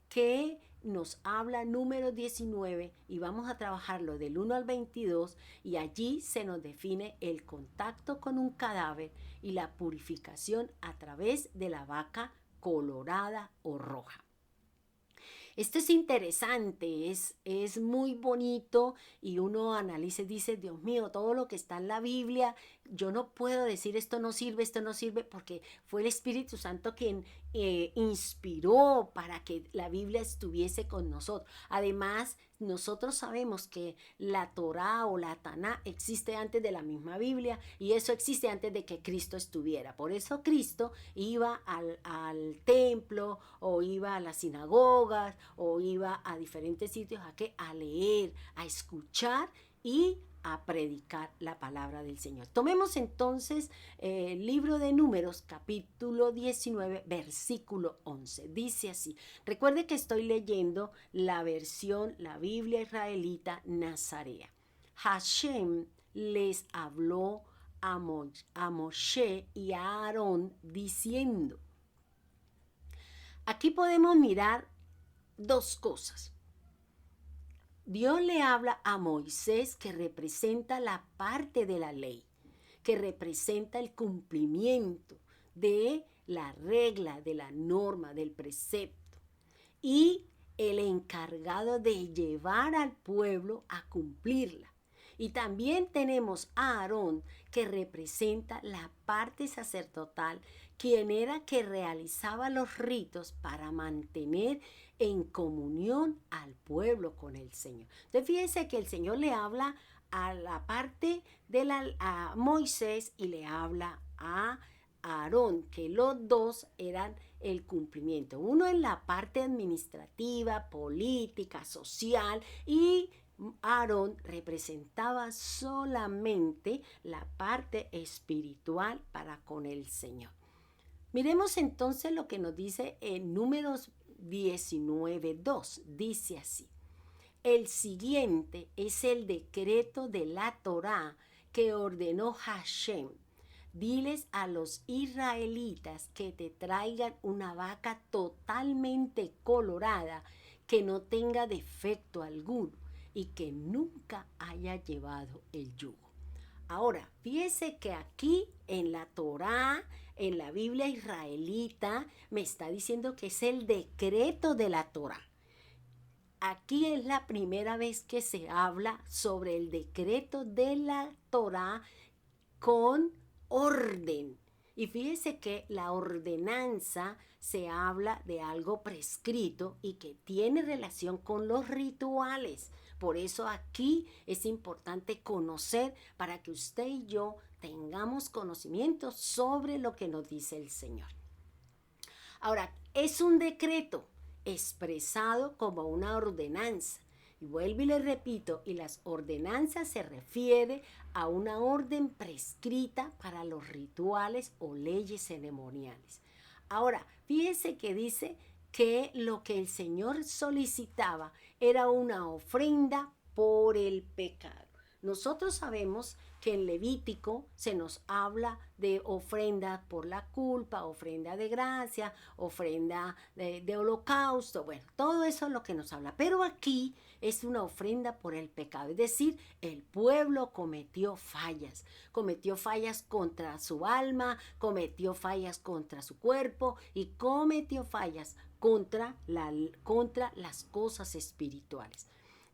qué nos habla Números 19 y vamos a trabajarlo del 1 al 22 y allí se nos define el contacto con un cadáver y la purificación a través de la vaca colorada o roja. Esto es interesante, es muy bonito y uno analiza y dice, Dios mío, todo lo que está en la Biblia, yo no puedo decir esto no sirve, porque fue el Espíritu Santo quien inspiró para que la Biblia estuviese con nosotros. Además, nosotros sabemos que la Torá o la Taná existe antes de la misma Biblia y eso existe antes de que Cristo estuviera. Por eso Cristo iba al templo o iba a las sinagogas o iba a diferentes sitios a leer, a escuchar y a predicar la palabra del Señor. Tomemos entonces el libro de Números, capítulo 19, versículo 11. Dice así, recuerde que estoy leyendo la Biblia israelita Nazarea. Hashem les habló a Moshe y a Aarón diciendo, aquí podemos mirar dos cosas. Dios le habla a Moisés, que representa la parte de la ley, que representa el cumplimiento de la regla, de la norma, del precepto, y el encargado de llevar al pueblo a cumplirla. Y también tenemos a Aarón, que representa la parte sacerdotal, quien era que realizaba los ritos para mantener en comunión al pueblo con el Señor. Entonces fíjense que el Señor le habla a la parte de a Moisés y le habla a Aarón, que los dos eran el cumplimiento. Uno en la parte administrativa, política, social, y Aarón representaba solamente la parte espiritual para con el Señor. Miremos entonces lo que nos dice en Números 19:2. Dice así: el siguiente es el decreto de la Torá que ordenó Hashem. Diles a los israelitas que te traigan una vaca totalmente colorada, que no tenga defecto alguno y que nunca haya llevado el yugo. Ahora, fíjese que aquí en la Torá, en la Biblia israelita, me está diciendo que es el decreto de la Torá. Aquí es la primera vez que se habla sobre el decreto de la Torá con orden. Y fíjese que la ordenanza se habla de algo prescrito y que tiene relación con los rituales. Por eso aquí es importante conocer para que usted y yo tengamos conocimiento sobre lo que nos dice el Señor. Ahora, es un decreto expresado como una ordenanza. Y vuelvo y le repito, y las ordenanzas se refiere a una orden prescrita para los rituales o leyes ceremoniales. Ahora, fíjese que dice que lo que el Señor solicitaba era una ofrenda por el pecado. Nosotros sabemos que en Levítico se nos habla de ofrenda por la culpa, ofrenda de gracia, ofrenda de holocausto, bueno, todo eso es lo que nos habla. Pero aquí es una ofrenda por el pecado, es decir, el pueblo cometió fallas contra su alma, cometió fallas contra su cuerpo y cometió fallas contra las cosas espirituales.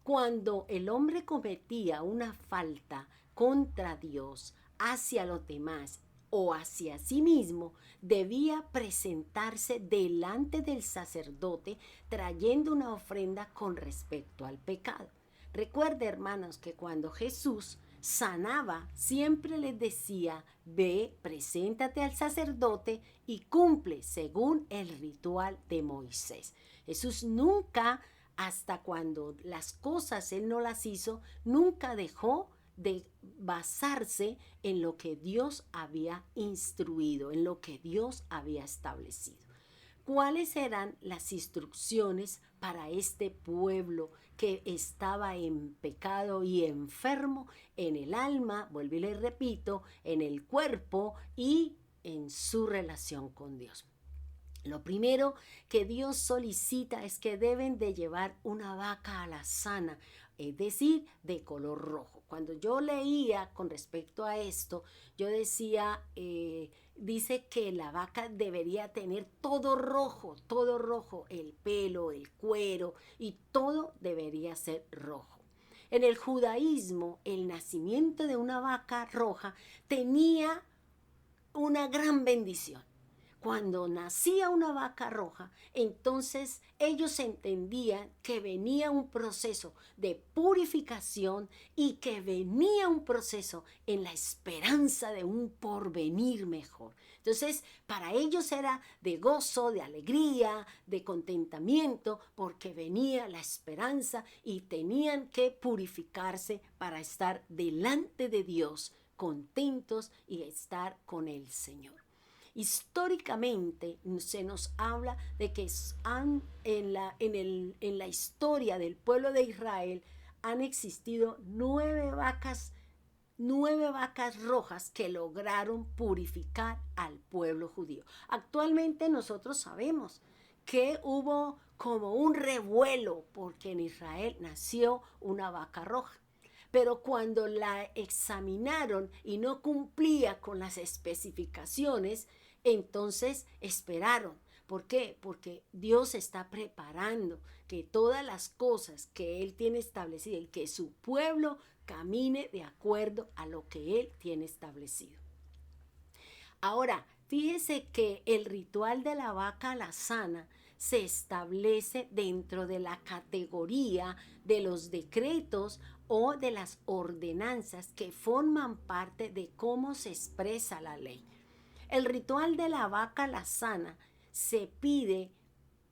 Cuando el hombre cometía una falta contra Dios, hacia los demás o hacia sí mismo, debía presentarse delante del sacerdote trayendo una ofrenda con respecto al pecado. Recuerde, hermanos, que cuando Jesús sanaba, siempre les decía: ve, preséntate al sacerdote y cumple según el ritual de Moisés. Jesús nunca, hasta cuando las cosas él no las hizo, nunca dejó de basarse en lo que Dios había instruido, en lo que Dios había establecido. ¿Cuáles eran las instrucciones para este pueblo que estaba en pecado y enfermo en el alma, vuelvo y le repito, en el cuerpo y en su relación con Dios? Lo primero que Dios solicita es que deben de llevar una vaca alazana, es decir, de color rojo. Cuando yo leía con respecto a esto, yo decía, dice que la vaca debería tener todo rojo, el pelo, el cuero y todo debería ser rojo. En el judaísmo, el nacimiento de una vaca roja tenía una gran bendición. Cuando nacía una vaca roja, entonces ellos entendían que venía un proceso de purificación y que venía un proceso en la esperanza de un porvenir mejor. Entonces, para ellos era de gozo, de alegría, de contentamiento, porque venía la esperanza y tenían que purificarse para estar delante de Dios, contentos y estar con el Señor. Históricamente se nos habla de que en la historia del pueblo de Israel han existido 9 vacas rojas que lograron purificar al pueblo judío. Actualmente nosotros sabemos que hubo como un revuelo porque en Israel nació una vaca roja. Pero cuando la examinaron y no cumplía con las especificaciones, entonces esperaron. ¿Por qué? Porque Dios está preparando que todas las cosas que Él tiene establecidas y que su pueblo camine de acuerdo a lo que Él tiene establecido. Ahora, fíjese que el ritual de la vaca alazana se establece dentro de la categoría de los decretos o de las ordenanzas que forman parte de cómo se expresa la ley. El ritual de la vaca lazana se pide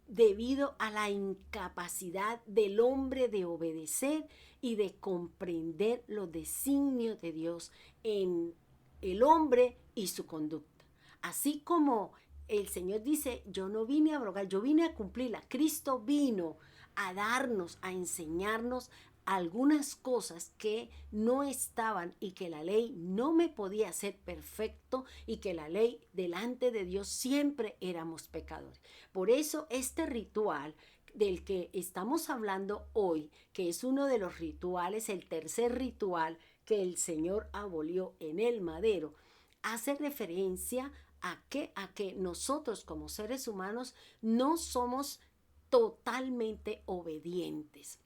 debido a la incapacidad del hombre de obedecer y de comprender los designios de Dios en el hombre y su conducta. Así como el Señor dice, yo no vine a abrogar, yo vine a cumplirla. Cristo vino a darnos, a enseñarnos algunas cosas que no estaban y que la ley no me podía hacer perfecto y que la ley delante de Dios siempre éramos pecadores. Por eso este ritual del que estamos hablando hoy, que es uno de los rituales, el tercer ritual que el Señor abolió en el madero, hace referencia a que nosotros como seres humanos no somos totalmente obedientes.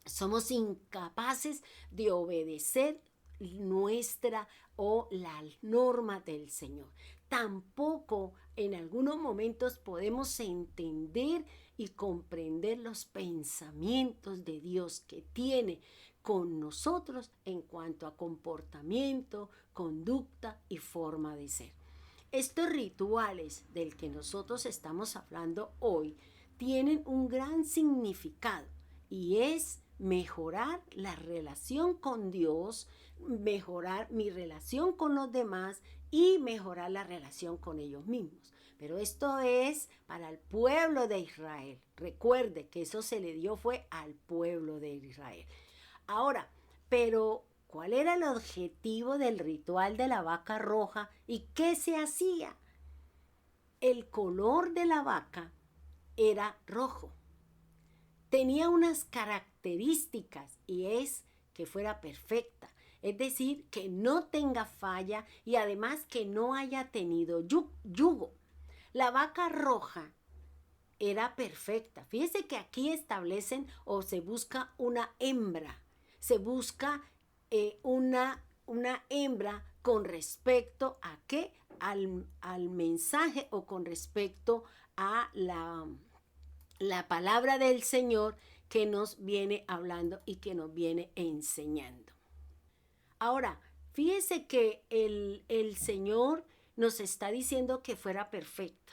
Somos incapaces de obedecer nuestra o la norma del Señor. Tampoco en algunos momentos podemos entender y comprender los pensamientos de Dios que tiene con nosotros en cuanto a comportamiento, conducta y forma de ser. Estos rituales del que nosotros estamos hablando hoy tienen un gran significado y es mejorar la relación con Dios, mejorar mi relación con los demás y mejorar la relación con ellos mismos. Pero esto es para el pueblo de Israel. Recuerde que eso se le dio fue al pueblo de Israel. Ahora, pero ¿cuál era el objetivo del ritual de la vaca roja y qué se hacía? El color de la vaca era rojo. Tenía unas características y es que fuera perfecta, es decir, que no tenga falla y además que no haya tenido yugo. La vaca roja era perfecta. Fíjese que aquí establecen o se busca una hembra, se busca una hembra con respecto a qué, al mensaje o con respecto a la palabra del Señor que nos viene hablando y que nos viene enseñando. Ahora, fíjese que el Señor nos está diciendo que fuera perfecta,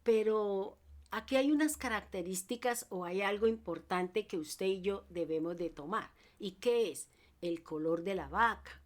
pero aquí hay unas características o hay algo importante que usted y yo debemos de tomar. ¿Y qué es? El color de la vaca,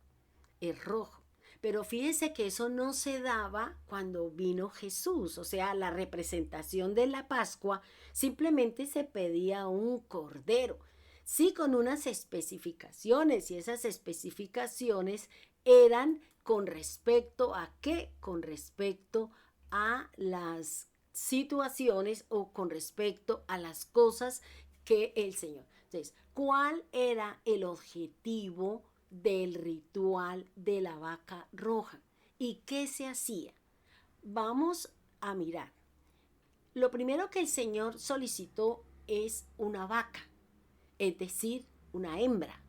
es rojo. Pero fíjese que eso no se daba cuando vino Jesús, o sea, la representación de la Pascua simplemente se pedía un cordero, sí con unas especificaciones y esas especificaciones eran con respecto a qué, con respecto a las situaciones o con respecto a las cosas que el Señor. Entonces, ¿cuál era el objetivo del ritual de la vaca roja? ¿Y qué se hacía? Vamos a mirar. Lo primero que el Señor solicitó es una vaca, es decir, una hembra.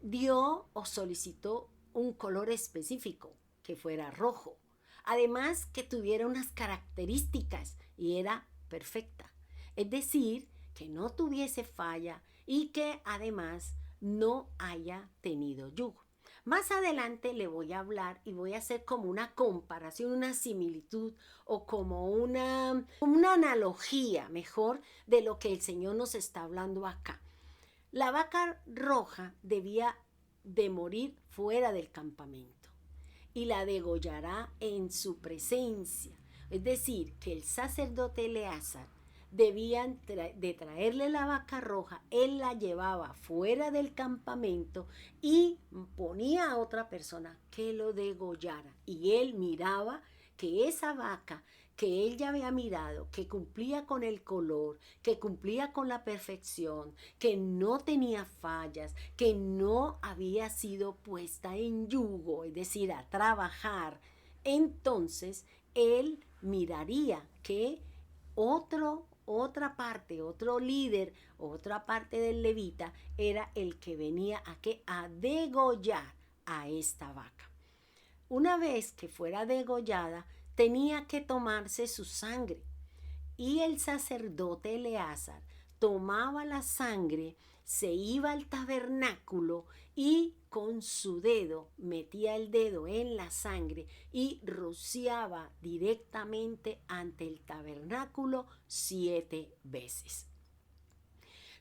Dio o solicitó un color específico, que fuera rojo. Además, que tuviera unas características y era perfecta. Es decir, que no tuviese falla y que además no haya tenido yugo. Más adelante le voy a hablar y voy a hacer como una comparación, una similitud o como una analogía mejor de lo que el Señor nos está hablando acá. La vaca roja debía de morir fuera del campamento y la degollará en su presencia. Es decir, que el sacerdote Eleazar debían de traerle la vaca roja, él la llevaba fuera del campamento y ponía a otra persona que lo degollara. Y él miraba que esa vaca que él ya había mirado, que cumplía con el color, que cumplía con la perfección, que no tenía fallas, que no había sido puesta en yugo, es decir, a trabajar, entonces él miraría que otra parte, otro líder, otra parte del levita era el que venía a degollar a esta vaca. Una vez que fuera degollada, tenía que tomarse su sangre y el sacerdote Eleazar tomaba la sangre, se iba al tabernáculo y con su dedo metía el dedo en la sangre y rociaba directamente ante el tabernáculo 7 veces.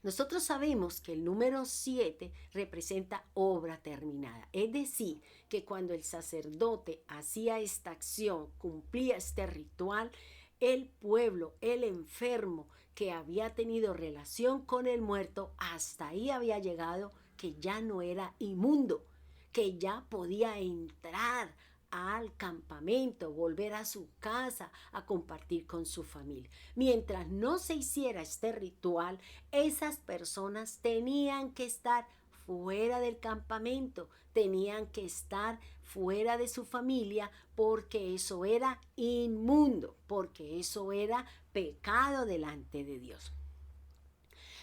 Nosotros sabemos que el número 7 representa obra terminada, es decir, que cuando el sacerdote hacía esta acción, cumplía este ritual, el pueblo, el enfermo que había tenido relación con el muerto, hasta ahí había llegado, que ya no era inmundo, que ya podía entrar al campamento, volver a su casa, a compartir con su familia. Mientras no se hiciera este ritual, esas personas tenían que estar fuera del campamento, tenían que estar fuera de su familia, porque eso era inmundo, porque eso era pecado delante de Dios.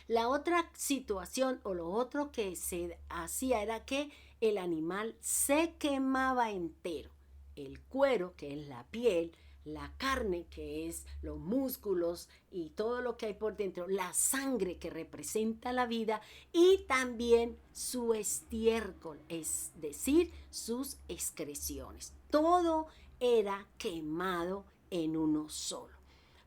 La otra situación o lo otro que se hacía era que el animal se quemaba entero. El cuero, que es la piel, la carne, que es los músculos y todo lo que hay por dentro, la sangre que representa la vida y también su estiércol, es decir, sus excreciones. Todo era quemado en uno solo.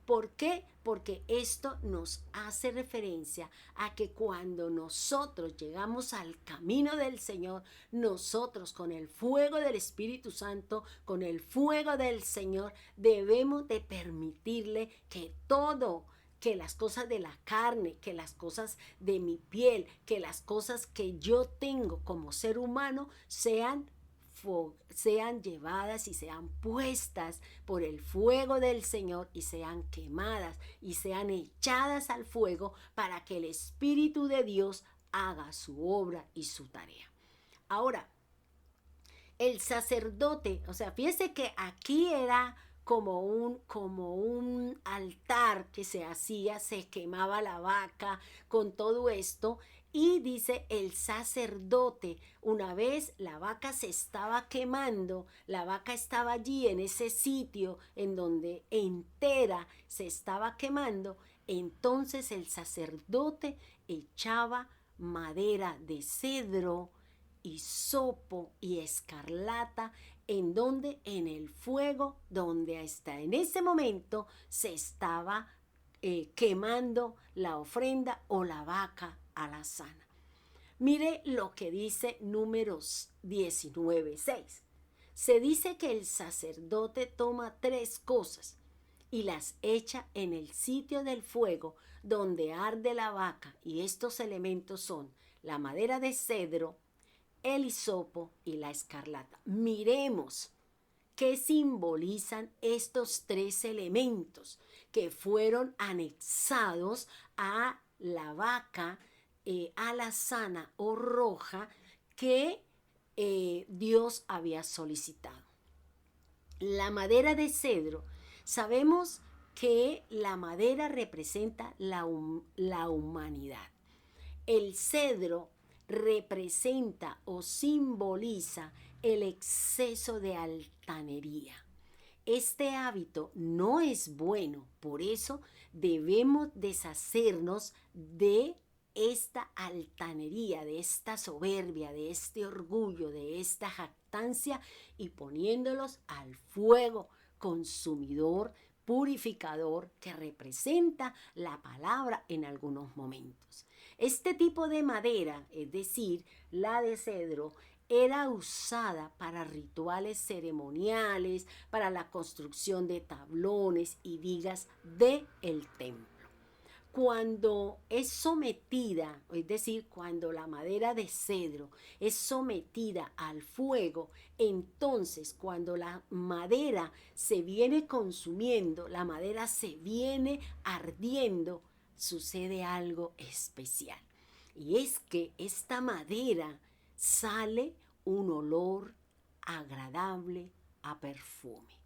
¿Por qué? Porque esto nos hace referencia a que cuando nosotros llegamos al camino del Señor, nosotros con el fuego del Espíritu Santo, con el fuego del Señor, debemos de permitirle que todo, que las cosas de la carne, que las cosas de mi piel, que las cosas que yo tengo como ser humano sean llevadas y sean puestas por el fuego del Señor y sean quemadas y sean echadas al fuego para que el Espíritu de Dios haga su obra y su tarea. Ahora, el sacerdote, o sea, fíjese que aquí era como un altar que se hacía, se quemaba la vaca con todo esto. Y dice el sacerdote, una vez la vaca se estaba quemando, la vaca estaba allí en ese sitio en donde entera se estaba quemando, entonces el sacerdote echaba madera de cedro, hisopo y escarlata, en donde en el fuego, donde hasta en ese momento se estaba quemando la ofrenda o la vaca alazana. Mire lo que dice Números 19:6. Se dice que el sacerdote toma 3 cosas y las echa en el sitio del fuego donde arde la vaca, y estos elementos son la madera de cedro, el hisopo y la escarlata. Miremos qué simbolizan estos 3 elementos que fueron anexados a la vaca alazana o roja que Dios había solicitado. La madera de cedro, sabemos que la madera representa la humanidad. El cedro representa o simboliza el exceso de altanería. Este hábito no es bueno, por eso debemos deshacernos de esta altanería, de esta soberbia, de este orgullo, de esta jactancia, y poniéndolos al fuego consumidor, purificador, que representa la palabra en algunos momentos. Este tipo de madera, es decir, la de cedro, era usada para rituales ceremoniales, para la construcción de tablones y vigas del templo. Cuando es sometida, es decir, cuando la madera de cedro es sometida al fuego, entonces cuando la madera se viene consumiendo, la madera se viene ardiendo, sucede algo especial. Y es que esta madera sale un olor agradable a perfume.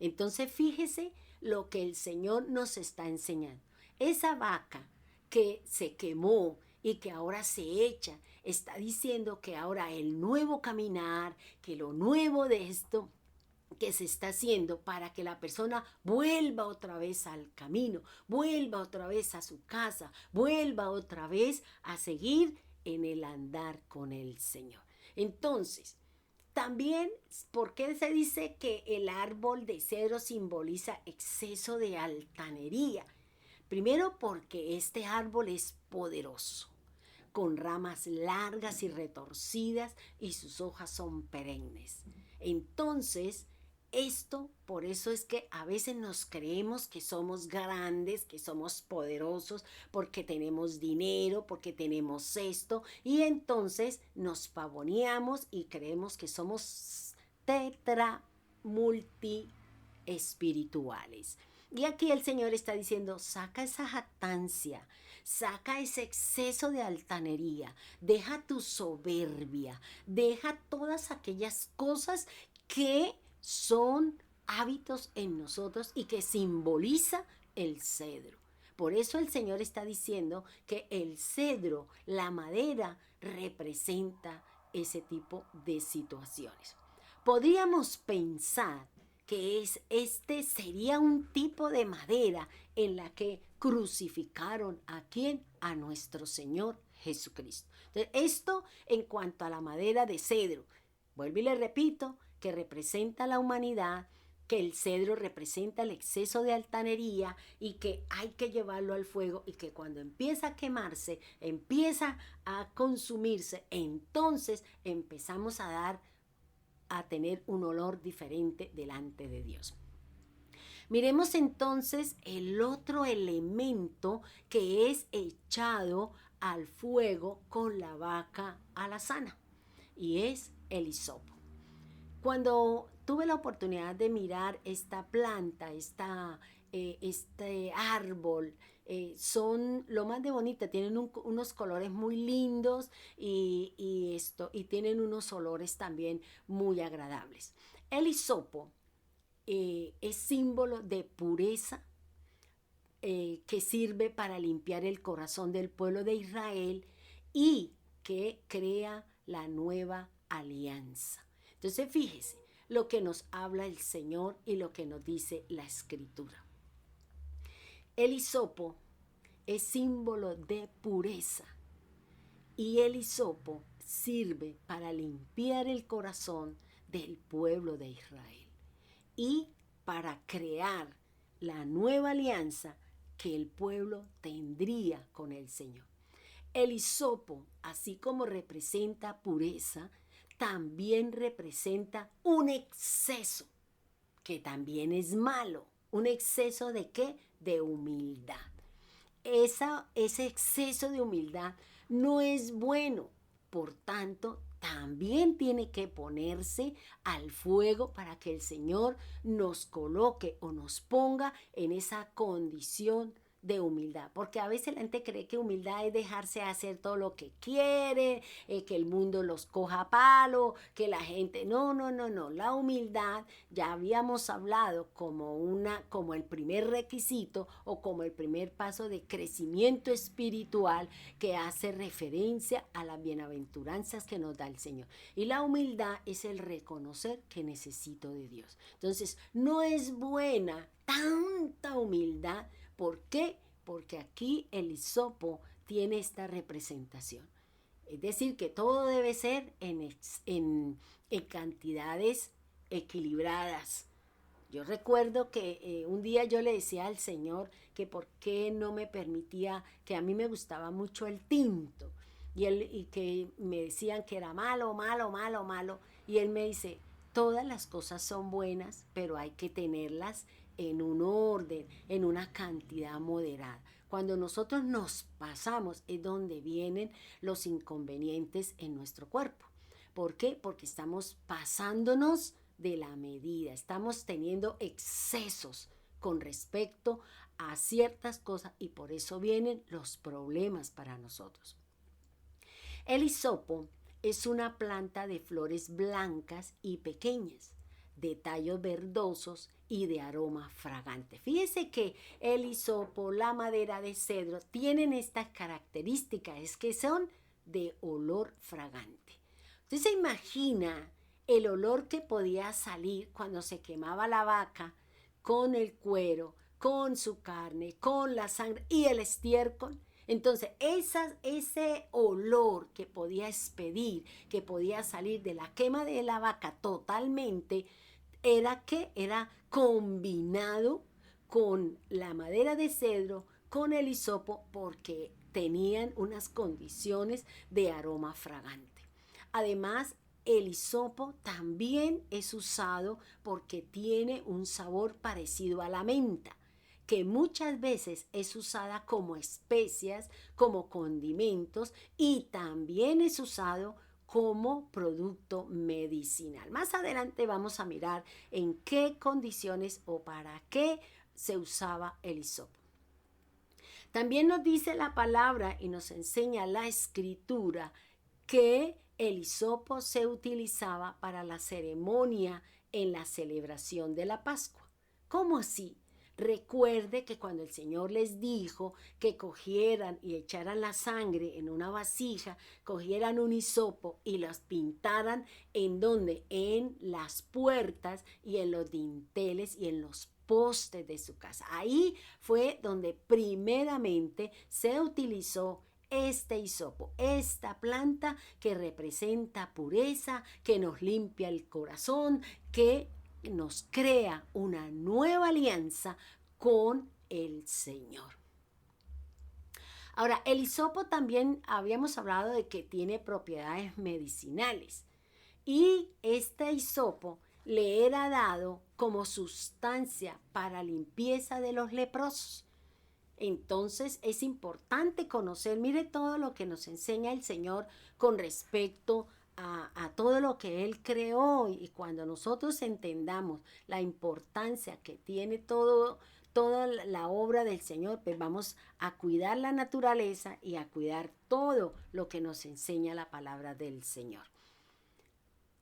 Entonces fíjese lo que el Señor nos está enseñando. Esa vaca que se quemó y que ahora se echa, está diciendo que ahora el nuevo caminar, que lo nuevo de esto que se está haciendo para que la persona vuelva otra vez al camino, vuelva otra vez a su casa, vuelva otra vez a seguir en el andar con el Señor. Entonces, también, ¿por qué se dice que el árbol de cedro simboliza exceso de altanería? Primero, porque este árbol es poderoso, con ramas largas y retorcidas, y sus hojas son perennes. Entonces, por eso es que a veces nos creemos que somos grandes, que somos poderosos, porque tenemos dinero, porque tenemos esto, y entonces nos pavoneamos y creemos que somos multi espirituales. Y aquí el Señor está diciendo, saca esa jactancia, saca ese exceso de altanería, deja tu soberbia, deja todas aquellas cosas que son hábitos en nosotros y que simboliza el cedro. Por eso el Señor está diciendo que el cedro, la madera, representa ese tipo de situaciones. Podríamos pensar que este sería un tipo de madera en la que crucificaron ¿a quién? A nuestro Señor Jesucristo. Entonces, esto en cuanto a la madera de cedro. Vuelvo y le repito que representa la humanidad, que el cedro representa el exceso de altanería y que hay que llevarlo al fuego y que cuando empieza a quemarse, empieza a consumirse, entonces empezamos a tener un olor diferente delante de Dios. Miremos entonces el otro elemento que es echado al fuego con la vaca alazana, y es el hisopo. Cuando tuve la oportunidad de mirar esta planta, este árbol, son lo más de bonita, tienen unos colores muy lindos y tienen unos olores también muy agradables. El hisopo es símbolo de pureza, que sirve para limpiar el corazón del pueblo de Israel y que crea la nueva alianza. Entonces fíjese lo que nos habla el Señor y lo que nos dice la Escritura. El hisopo es símbolo de pureza y el hisopo sirve para limpiar el corazón del pueblo de Israel y para crear la nueva alianza que el pueblo tendría con el Señor. El hisopo, así como representa pureza, también representa un exceso, que también es malo. ¿Un exceso de qué? De humildad. Ese exceso de humildad no es bueno. Por tanto, también tiene que ponerse al fuego para que el Señor nos coloque o nos ponga en esa condición de humildad, porque a veces la gente cree que humildad es dejarse hacer todo lo que quiere, que el mundo los coja a palo, que la gente, no, la humildad ya habíamos hablado como el primer requisito o como el primer paso de crecimiento espiritual que hace referencia a las bienaventuranzas que nos da el Señor. Y la humildad es el reconocer que necesito de Dios. Entonces, no es buena tanta humildad. ¿Por qué? Porque aquí el hisopo tiene esta representación. Es decir, que todo debe ser en cantidades equilibradas. Yo recuerdo que un día yo le decía al Señor que por qué no me permitía, que a mí me gustaba mucho el tinto, y que me decían que era malo, y Él me dice, todas las cosas son buenas, pero hay que tenerlas en un orden, en una cantidad moderada. Cuando nosotros nos pasamos es donde vienen los inconvenientes en nuestro cuerpo. ¿Por qué? Porque estamos pasándonos de la medida, estamos teniendo excesos con respecto a ciertas cosas y por eso vienen los problemas para nosotros. El hisopo es una planta de flores blancas y pequeñas, de tallos verdosos y de aroma fragante. Fíjese que el hisopo, la madera de cedro, tienen estas características, es que son de olor fragante. Usted se imagina el olor que podía salir cuando se quemaba la vaca con el cuero, con su carne, con la sangre y el estiércol. Entonces, ese olor que podía expedir, que podía salir de la quema de la vaca totalmente, era combinado con la madera de cedro, con el hisopo, porque tenían unas condiciones de aroma fragante. Además, el hisopo también es usado porque tiene un sabor parecido a la menta, que muchas veces es usada como especias, como condimentos, y también es usado como producto medicinal. Más adelante vamos a mirar en qué condiciones o para qué se usaba el hisopo. También nos dice la palabra y nos enseña la escritura que el hisopo se utilizaba para la ceremonia en la celebración de la Pascua. ¿Cómo así? Recuerde que cuando el Señor les dijo que cogieran y echaran la sangre en una vasija, cogieran un hisopo y los pintaran en donde, en las puertas y en los dinteles y en los postes de su casa. Ahí fue donde primeramente se utilizó este hisopo, esta planta que representa pureza, que nos limpia el corazón, que nos crea una nueva alianza con el Señor. Ahora, el hisopo también habíamos hablado de que tiene propiedades medicinales y este hisopo le era dado como sustancia para limpieza de los leprosos. Entonces es importante conocer, mire todo lo que nos enseña el Señor con respecto a todo lo que Él creó, y cuando nosotros entendamos la importancia que tiene toda la obra del Señor, pues vamos a cuidar la naturaleza y a cuidar todo lo que nos enseña la palabra del Señor.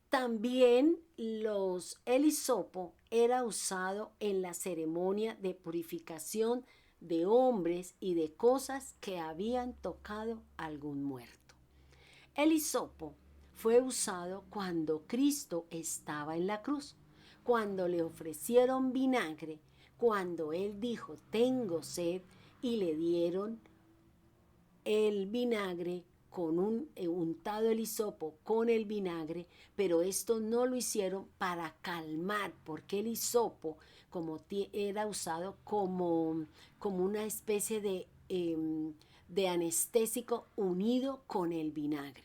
También el hisopo era usado en la ceremonia de purificación de hombres y de cosas que habían tocado algún muerto. El hisopo fue usado cuando Cristo estaba en la cruz, cuando le ofrecieron vinagre, cuando Él dijo, tengo sed, y le dieron el vinagre con untado el hisopo con el vinagre, pero esto no lo hicieron para calmar, porque el hisopo era usado como una especie de anestésico unido con el vinagre.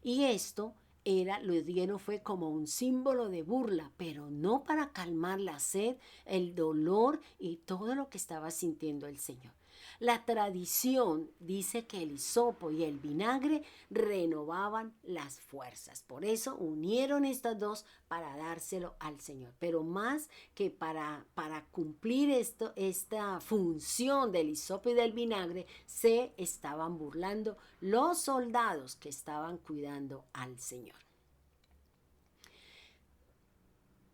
Y esto lo dieron fue como un símbolo de burla, pero no para calmar la sed, el dolor y todo lo que estaba sintiendo el Señor. La tradición dice que el hisopo y el vinagre renovaban las fuerzas. Por eso unieron estas dos para dárselo al Señor. Pero más que para cumplir esta función del hisopo y del vinagre, se estaban burlando los soldados que estaban cuidando al Señor.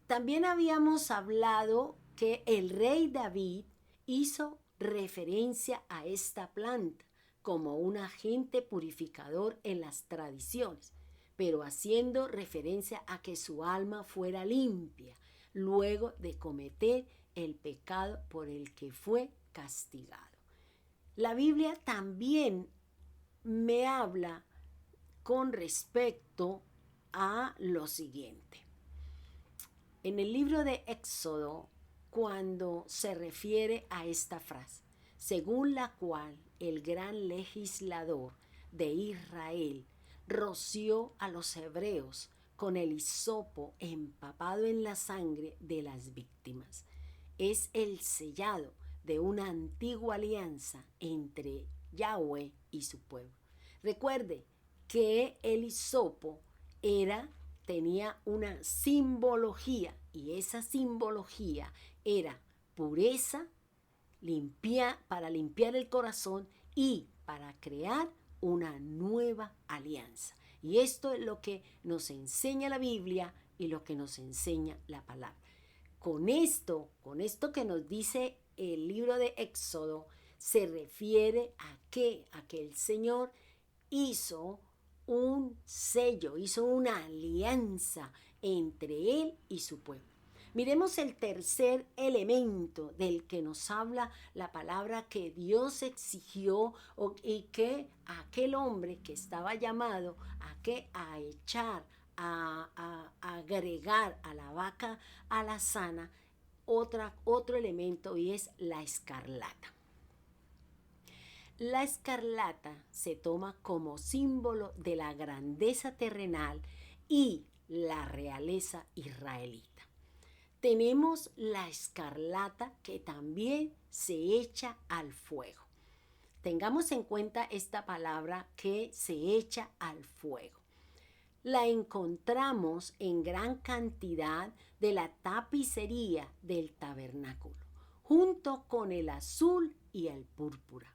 También habíamos hablado que el rey David hizo referencia a esta planta como un agente purificador en las tradiciones, pero haciendo referencia a que su alma fuera limpia luego de cometer el pecado por el que fue castigado. La Biblia también me habla con respecto a lo siguiente. En el libro de Éxodo, cuando se refiere a esta frase, según la cual el gran legislador de Israel roció a los hebreos con el hisopo empapado en la sangre de las víctimas. Es el sellado de una antigua alianza entre Yahweh y su pueblo. Recuerde que el hisopo tenía una simbología, y esa simbología era pureza, para limpiar el corazón y para crear una nueva alianza. Y esto es lo que nos enseña la Biblia y lo que nos enseña la palabra. Con esto que nos dice el libro de Éxodo, se refiere a que el Señor hizo un sello, hizo una alianza entre él y su pueblo. Miremos el tercer elemento del que nos habla la palabra que Dios exigió y que aquel hombre que estaba llamado a echar, a agregar a la vaca alazana otro elemento, y es la escarlata. La escarlata se toma como símbolo de la grandeza terrenal y la realeza israelita. Tenemos la escarlata que también se echa al fuego. Tengamos en cuenta esta palabra, que se echa al fuego. La encontramos en gran cantidad de la tapicería del tabernáculo, junto con el azul y el púrpura.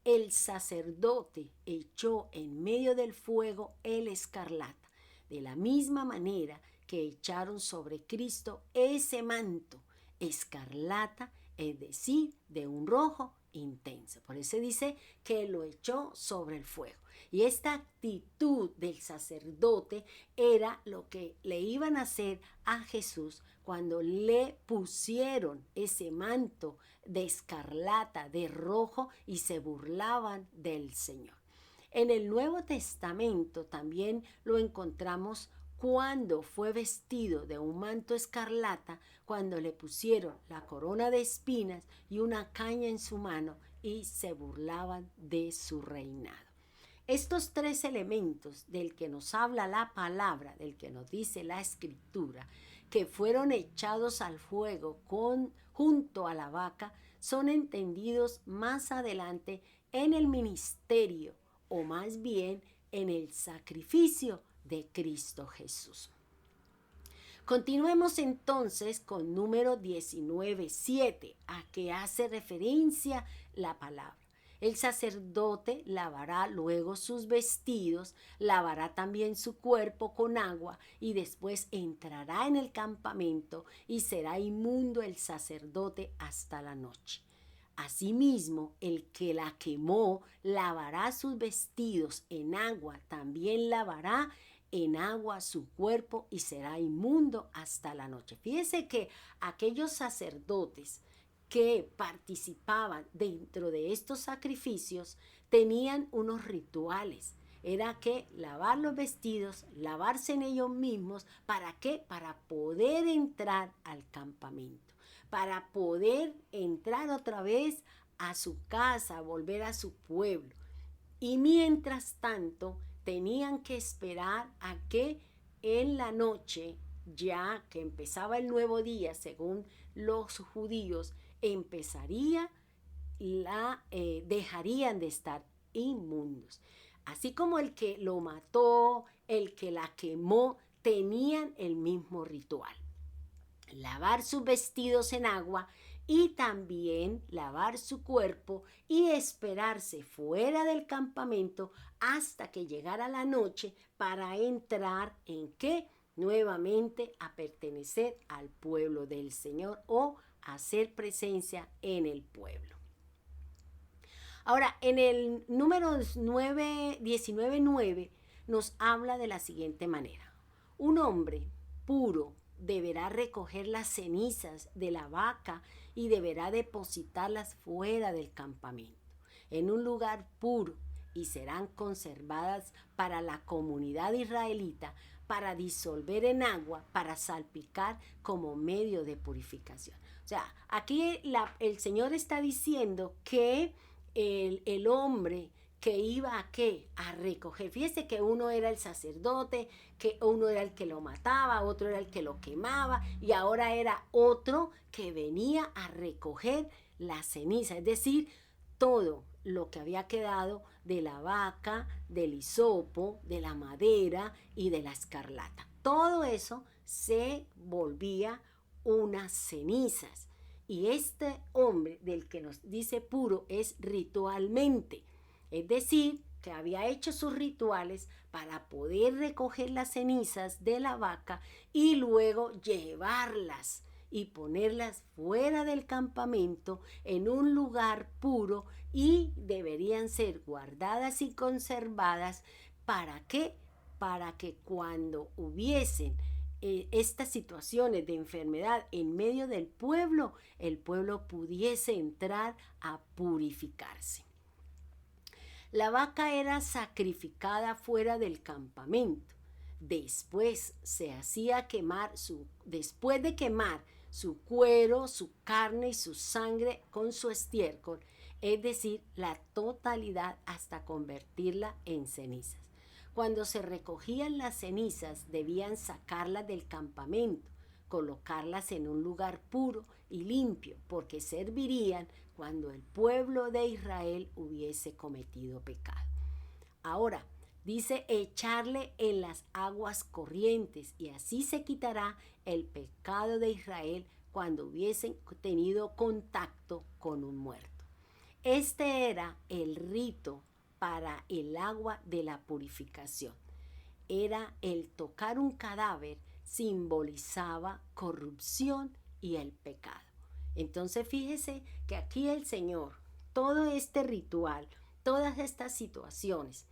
El sacerdote echó en medio del fuego el escarlata, de la misma manera que echaron sobre Cristo ese manto escarlata, es decir, de un rojo intenso. Por eso dice que lo echó sobre el fuego. Y esta actitud del sacerdote era lo que le iban a hacer a Jesús cuando le pusieron ese manto de escarlata, de rojo, y se burlaban del Señor. En el Nuevo Testamento también lo encontramos cuando fue vestido de un manto escarlata, cuando le pusieron la corona de espinas y una caña en su mano y se burlaban de su reinado. Estos tres elementos del que nos habla la palabra, del que nos dice la Escritura, que fueron echados al fuego junto a la vaca, son entendidos más adelante en el ministerio, o más bien en el sacrificio de Cristo Jesús. Continuemos entonces con número 19:7, a que hace referencia la palabra. El sacerdote lavará luego sus vestidos, lavará también su cuerpo con agua y después entrará en el campamento y será inmundo el sacerdote hasta la noche. Asimismo, el que la quemó lavará sus vestidos en agua, también lavará en agua su cuerpo y será inmundo hasta la noche. Fíjese que aquellos sacerdotes que participaban dentro de estos sacrificios tenían unos rituales. Era que lavar los vestidos, lavarse en ellos mismos. ¿Para qué? Para poder entrar al campamento, para poder entrar otra vez a su casa, volver a su pueblo. Y mientras tanto, tenían que esperar a que en la noche, ya que empezaba el nuevo día, según los judíos, dejarían de estar inmundos. Así como el que lo mató, el que la quemó, tenían el mismo ritual. Lavar sus vestidos en agua y también lavar su cuerpo y esperarse fuera del campamento hasta que llegara la noche para entrar ¿en qué? Nuevamente a pertenecer al pueblo del Señor o hacer presencia en el pueblo. Ahora, en el número 19:9 nos habla de la siguiente manera. Un hombre puro deberá recoger las cenizas de la vaca y deberá depositarlas fuera del campamento, en un lugar puro, y serán conservadas para la comunidad israelita, para disolver en agua, para salpicar como medio de purificación. O sea, aquí el Señor está diciendo que el hombre que iba a ¿qué? A recoger. Fíjese que uno era el sacerdote, que uno era el que lo mataba, otro era el que lo quemaba, y ahora era otro que venía a recoger la ceniza, es decir, todo lo que había quedado de la vaca, del hisopo, de la madera y de la escarlata. Todo eso se volvía unas cenizas. Y este hombre del que nos dice puro es ritualmente. Es decir, que había hecho sus rituales para poder recoger las cenizas de la vaca y luego llevarlas y ponerlas fuera del campamento en un lugar puro, y deberían ser guardadas y conservadas. ¿Para qué? Para que cuando hubiesen estas situaciones de enfermedad en medio del pueblo, el pueblo pudiese entrar a purificarse. La vaca era sacrificada fuera del campamento. Después se hacía quemar después de quemar su cuero, su carne y su sangre con su estiércol, es decir, la totalidad hasta convertirla en cenizas. Cuando se recogían las cenizas, debían sacarlas del campamento, colocarlas en un lugar puro y limpio, porque servirían cuando el pueblo de Israel hubiese cometido pecado. Ahora, dice echarle en las aguas corrientes, y así se quitará el pecado de Israel cuando hubiesen tenido contacto con un muerto. Este era el rito para el agua de la purificación. Era el tocar un cadáver, simbolizaba corrupción y el pecado. Entonces fíjese que aquí el Señor, todo este ritual, todas estas situaciones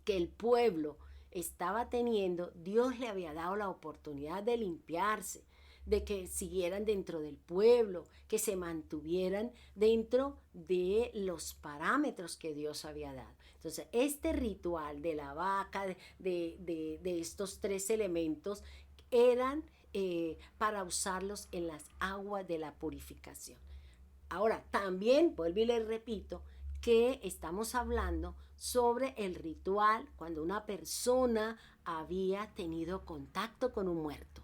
que el pueblo estaba teniendo, Dios le había dado la oportunidad de limpiarse, de que siguieran dentro del pueblo, que se mantuvieran dentro de los parámetros que Dios había dado. Entonces, este ritual de la vaca, de estos tres elementos, eran para usarlos en las aguas de la purificación. Ahora, también, vuelvo y les repito, que estamos hablando sobre el ritual cuando una persona había tenido contacto con un muerto.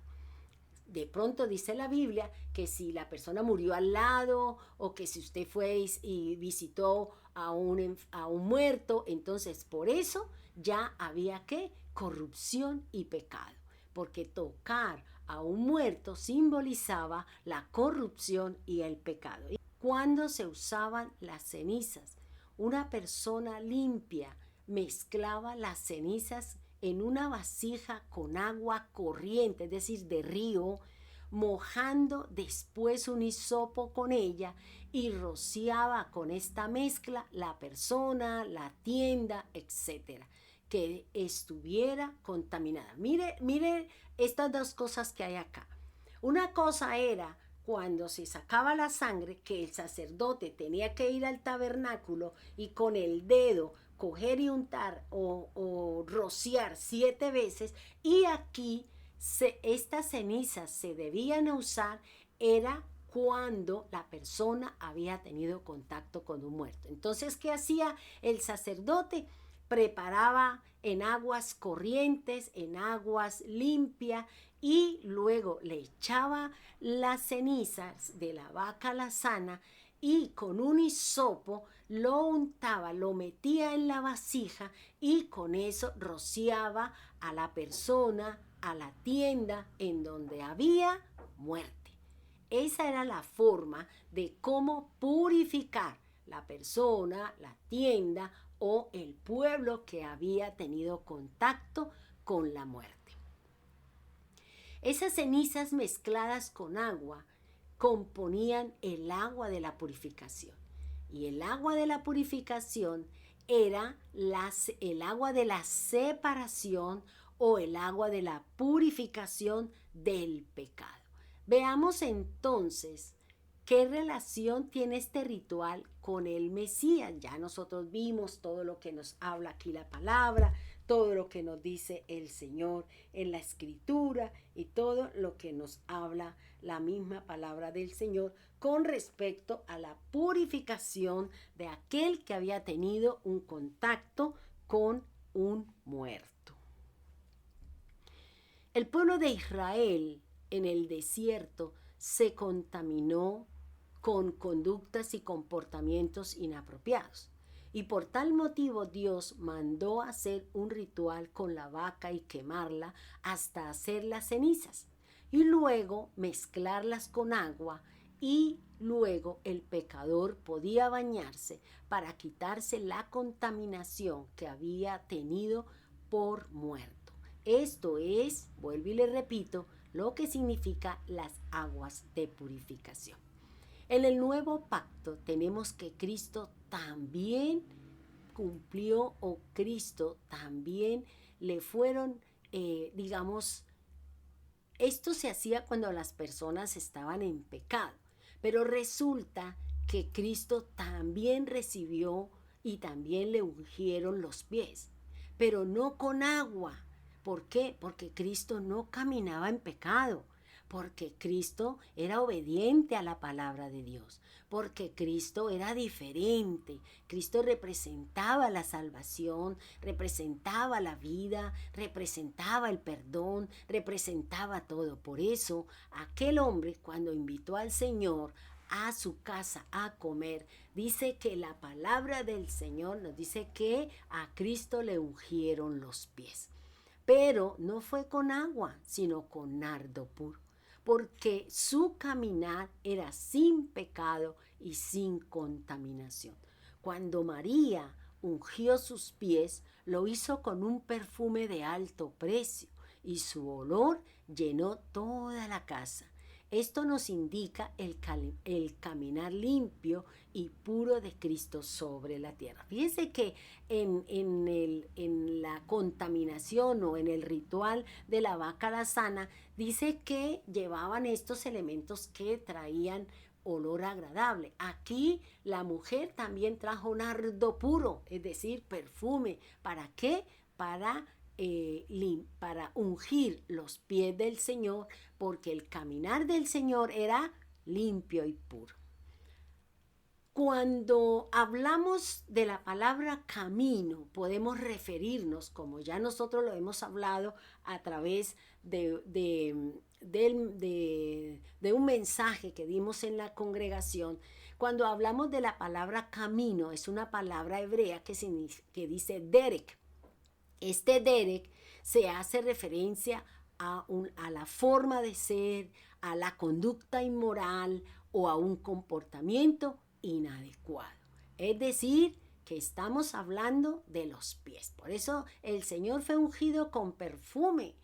De pronto dice la Biblia que si la persona murió al lado o que si usted fue y visitó a un muerto, entonces por eso ya había ¿qué? Corrupción y pecado, porque tocar a un muerto simbolizaba la corrupción y el pecado. Cuando se usaban las cenizas, una persona limpia mezclaba las cenizas en una vasija con agua corriente, es decir, de río, mojando después un hisopo con ella y rociaba con esta mezcla la persona, la tienda, etcétera, que estuviera contaminada. Mire estas dos cosas que hay acá. Una cosa era cuando se sacaba la sangre, que el sacerdote tenía que ir al tabernáculo y con el dedo coger y untar o rociar 7 veces, y aquí estas cenizas se debían usar era cuando la persona había tenido contacto con un muerto. Entonces, ¿qué hacía el sacerdote? Preparaba en aguas corrientes, en aguas limpias, y luego le echaba las cenizas de la vaca alazana y con un hisopo lo untaba, lo metía en la vasija y con eso rociaba a la persona, a la tienda en donde había muerte. Esa era la forma de cómo purificar la persona, la tienda o el pueblo que había tenido contacto con la muerte. Esas cenizas mezcladas con agua componían el agua de la purificación. Y el agua de la purificación era el agua de la separación o el agua de la purificación del pecado. Veamos entonces qué relación tiene este ritual con el Mesías. Ya nosotros vimos todo lo que nos habla aquí la palabra, todo lo que nos dice el Señor en la Escritura y todo lo que nos habla la misma palabra del Señor con respecto a la purificación de aquel que había tenido un contacto con un muerto. El pueblo de Israel en el desierto se contaminó con conductas y comportamientos inapropiados. Y por tal motivo Dios mandó hacer un ritual con la vaca y quemarla hasta hacer las cenizas. Y luego mezclarlas con agua y luego el pecador podía bañarse para quitarse la contaminación que había tenido por muerto. Esto es, vuelvo y le repito, lo que significa las aguas de purificación. En el nuevo pacto tenemos que Cristo también cumplió Cristo también le fueron, Esto se hacía cuando las personas estaban en pecado, pero resulta que Cristo también recibió y también le ungieron los pies, pero no con agua. ¿Por qué? Porque Cristo no caminaba en pecado, porque Cristo era obediente a la palabra de Dios, porque Cristo era diferente. Cristo representaba la salvación, representaba la vida, representaba el perdón, representaba todo. Por eso, aquel hombre, cuando invitó al Señor a su casa a comer, dice que la palabra del Señor nos dice que a Cristo le ungieron los pies. Pero no fue con agua, sino con nardo puro, porque su caminar era sin pecado y sin contaminación. Cuando María ungió sus pies, lo hizo con un perfume de alto precio y su olor llenó toda la casa. Esto nos indica el caminar limpio y puro de Cristo sobre la tierra. Fíjense que en la contaminación o en el ritual de la vaca sana, dice que llevaban estos elementos que traían olor agradable. Aquí la mujer también trajo nardo puro, es decir, perfume. ¿Para qué? Para ungir los pies del Señor, porque el caminar del Señor era limpio y puro. Cuando hablamos de la palabra camino, podemos referirnos, como ya nosotros lo hemos hablado a través de un mensaje que dimos en la congregación. Cuando hablamos de la palabra camino, es una palabra hebrea que dice derek. Este derek se hace referencia a la forma de ser, a la conducta inmoral o a un comportamiento inadecuado. Es decir, que estamos hablando de los pies. Por eso el Señor fue ungido con perfume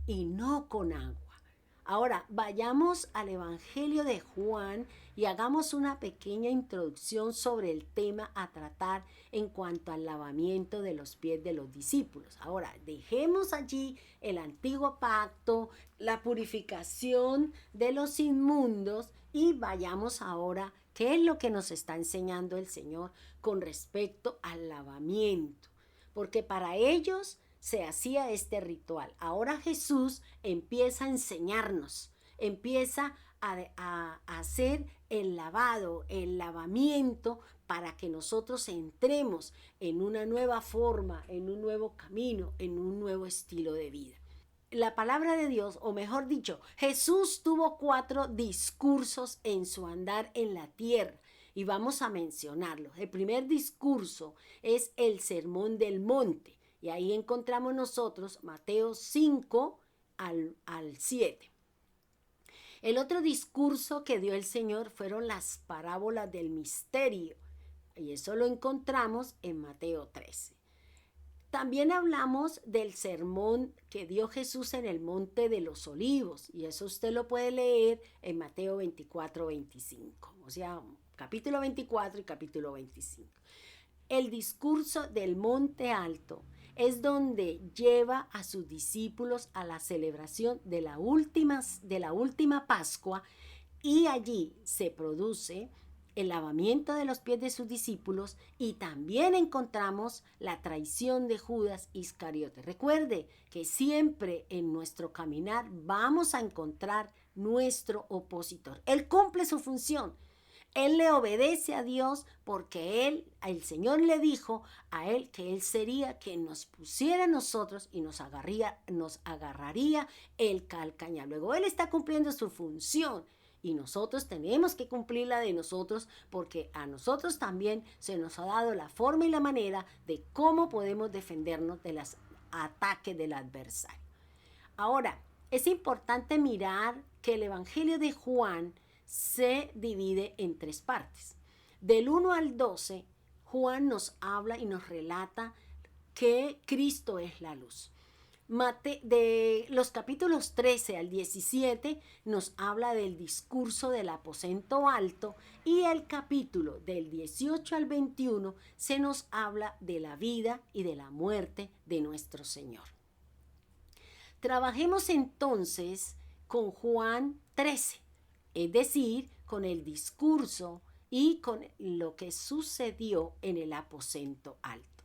y no con agua. Ahora, vayamos al Evangelio de Juan y hagamos una pequeña introducción sobre el tema a tratar en cuanto al lavamiento de los pies de los discípulos. Ahora, dejemos allí el antiguo pacto, la purificación de los inmundos y vayamos ahora, ¿qué es lo que nos está enseñando el Señor con respecto al lavamiento? Porque para ellos se hacía este ritual. Ahora Jesús empieza a enseñarnos, empieza a hacer el lavado, el lavamiento para que nosotros entremos en una nueva forma, en un nuevo camino, en un nuevo estilo de vida. La palabra de Dios, o mejor dicho, Jesús tuvo 4 discursos en su andar en la tierra y vamos a mencionarlos. El primer discurso es el Sermón del Monte. Y ahí encontramos nosotros Mateo 5 al 7. El otro discurso que dio el Señor fueron las parábolas del misterio. Y eso lo encontramos en Mateo 13. También hablamos del sermón que dio Jesús en el Monte de los Olivos. Y eso usted lo puede leer en Mateo 24, 25. O sea, capítulo 24 y capítulo 25. El discurso del Monte Alto es donde lleva a sus discípulos a la celebración de la última Pascua y allí se produce el lavamiento de los pies de sus discípulos y también encontramos la traición de Judas Iscariote. Recuerde que siempre en nuestro caminar vamos a encontrar nuestro opositor. Él cumple su función. Él le obedece a Dios porque el Señor le dijo a él que él sería quien nos pusiera a nosotros y nos agarraría el calcañar. Luego él está cumpliendo su función y nosotros tenemos que cumplir la de nosotros porque a nosotros también se nos ha dado la forma y la manera de cómo podemos defendernos de los ataques del adversario. Ahora, es importante mirar que el Evangelio de Juan se divide en 3 partes. Del 1 al 12, Juan nos habla y nos relata que Cristo es la luz. De los capítulos 13 al 17 nos habla del discurso del aposento alto y el capítulo del 18 al 21 se nos habla de la vida y de la muerte de nuestro Señor. Trabajemos entonces con Juan 13, es decir, con el discurso y con lo que sucedió en el aposento alto.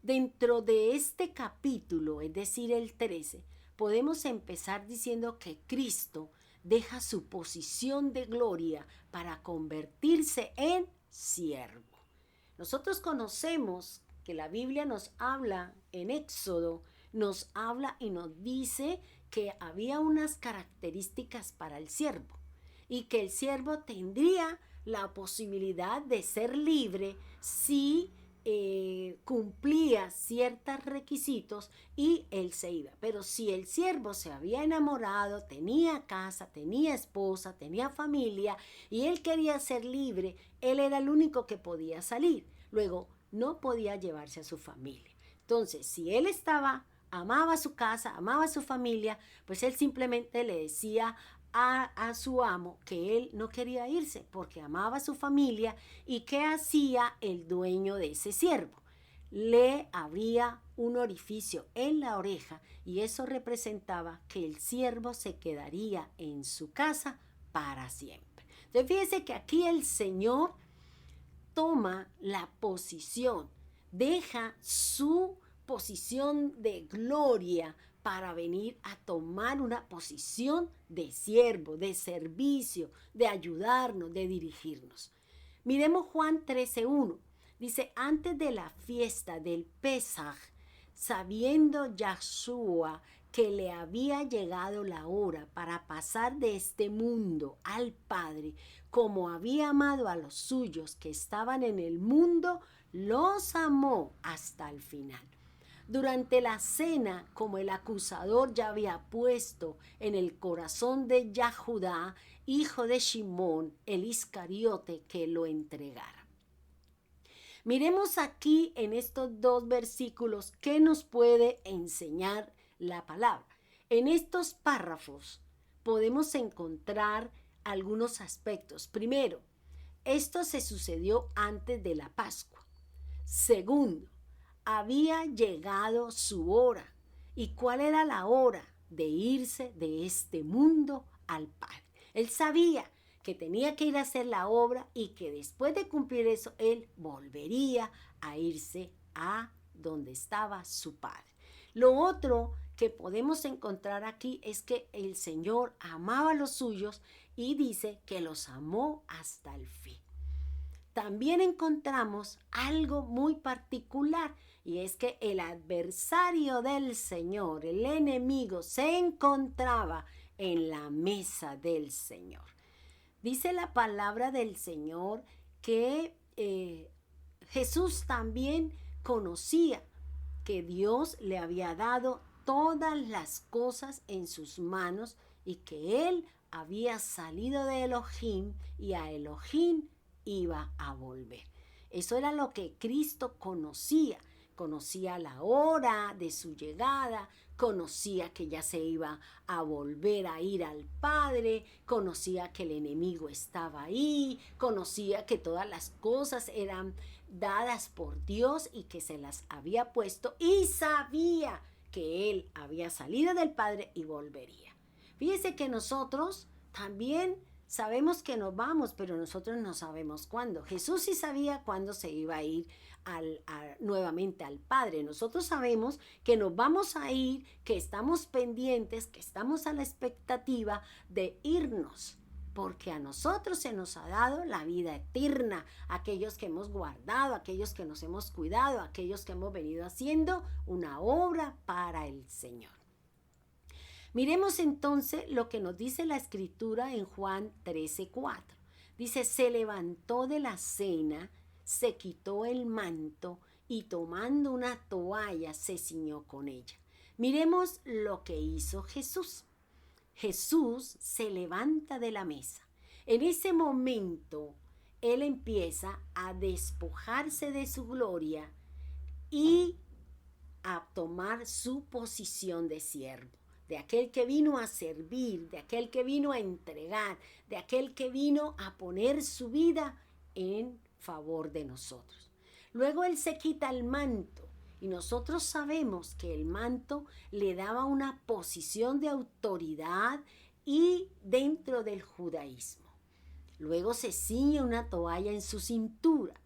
Dentro de este capítulo, es decir, el 13, podemos empezar diciendo que Cristo deja su posición de gloria para convertirse en siervo. Nosotros conocemos que la Biblia nos habla en Éxodo, nos habla y nos dice que había unas características para el siervo y que el siervo tendría la posibilidad de ser libre si cumplía ciertos requisitos y él se iba. Pero si el siervo se había enamorado, tenía casa, tenía esposa, tenía familia y él quería ser libre, él era el único que podía salir. Luego, no podía llevarse a su familia. Entonces, si él amaba su casa, amaba su familia, pues él simplemente le decía a su amo que él no quería irse porque amaba a su familia. ¿Y qué hacía el dueño de ese siervo? Le abría un orificio en la oreja y eso representaba que el siervo se quedaría en su casa para siempre. Entonces fíjese que aquí el Señor toma la posición, deja su posición de gloria para venir a tomar una posición de siervo, de servicio, de ayudarnos, de dirigirnos. Miremos Juan 13:1. Dice, antes de la fiesta del Pesaj, sabiendo Yahshua que le había llegado la hora para pasar de este mundo al Padre, como había amado a los suyos que estaban en el mundo, los amó hasta el final. Durante la cena, como el acusador ya había puesto en el corazón de Yahudá, hijo de Simón, el Iscariote, que lo entregara. Miremos aquí en estos dos versículos qué nos puede enseñar la palabra. En estos párrafos podemos encontrar algunos aspectos. Primero, esto se sucedió antes de la Pascua. Segundo, había llegado su hora. ¿Y cuál era la hora? De irse de este mundo al Padre. Él sabía que tenía que ir a hacer la obra y que después de cumplir eso, él volvería a irse a donde estaba su Padre. Lo otro que podemos encontrar aquí es que el Señor amaba a los suyos y dice que los amó hasta el fin. También encontramos algo muy particular y es que el adversario del Señor, el enemigo, se encontraba en la mesa del Señor. Dice la palabra del Señor que Jesús también conocía que Dios le había dado todas las cosas en sus manos y que él había salido de Elohim y a Elohim iba a volver. Eso era lo que Cristo conocía. Conocía la hora de su llegada, conocía que ya se iba a volver a ir al Padre, conocía que el enemigo estaba ahí, conocía que todas las cosas eran dadas por Dios y que se las había puesto y sabía que él había salido del Padre y volvería. Fíjese que nosotros también sabemos que nos vamos, pero nosotros no sabemos cuándo. Jesús sí sabía cuándo se iba a ir nuevamente al Padre. Nosotros sabemos que nos vamos a ir, que estamos pendientes, que estamos a la expectativa de irnos, porque a nosotros se nos ha dado la vida eterna, aquellos que hemos guardado, aquellos que nos hemos cuidado, aquellos que hemos venido haciendo una obra para el Señor. Miremos entonces lo que nos dice la Escritura en Juan 13:4. Dice, se levantó de la cena, se quitó el manto y tomando una toalla se ciñó con ella. Miremos lo que hizo Jesús. Jesús se levanta de la mesa. En ese momento, él empieza a despojarse de su gloria y a tomar su posición de siervo, de aquel que vino a servir, de aquel que vino a entregar, de aquel que vino a poner su vida en favor de nosotros. Luego él se quita el manto Y nosotros sabemos que el manto le daba una posición de autoridad y dentro del judaísmo. Luego se ciñe una toalla en su cintura.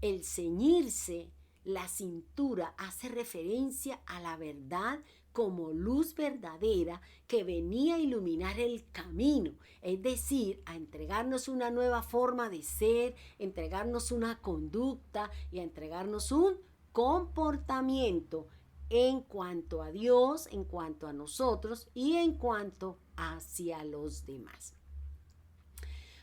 El ceñirse la cintura hace referencia a la verdad como luz verdadera que venía a iluminar el camino, es decir, a entregarnos una nueva forma de ser, entregarnos una conducta y a entregarnos un comportamiento en cuanto a Dios, en cuanto a nosotros y en cuanto hacia los demás.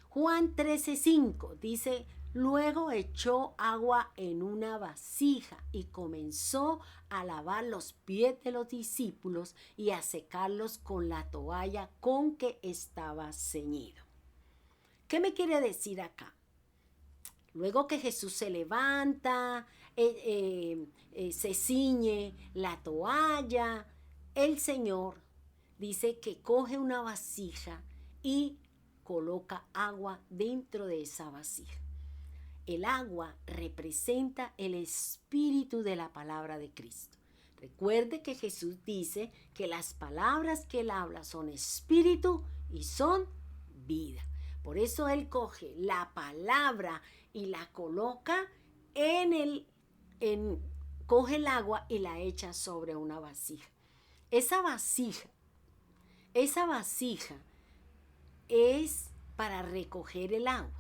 Juan 13:5 dice: luego echó agua en una vasija y comenzó a lavar los pies de los discípulos y a secarlos con la toalla con que estaba ceñido. ¿Qué me quiere decir acá? Luego que Jesús se levanta, se ciñe la toalla, el Señor dice que coge una vasija y coloca agua dentro de esa vasija. El agua representa el espíritu de la palabra de Cristo. Recuerde que Jesús dice que las palabras que él habla son espíritu y son vida. Por eso él coge la palabra y la coloca coge el agua y la echa sobre una vasija. Esa vasija es para recoger el agua.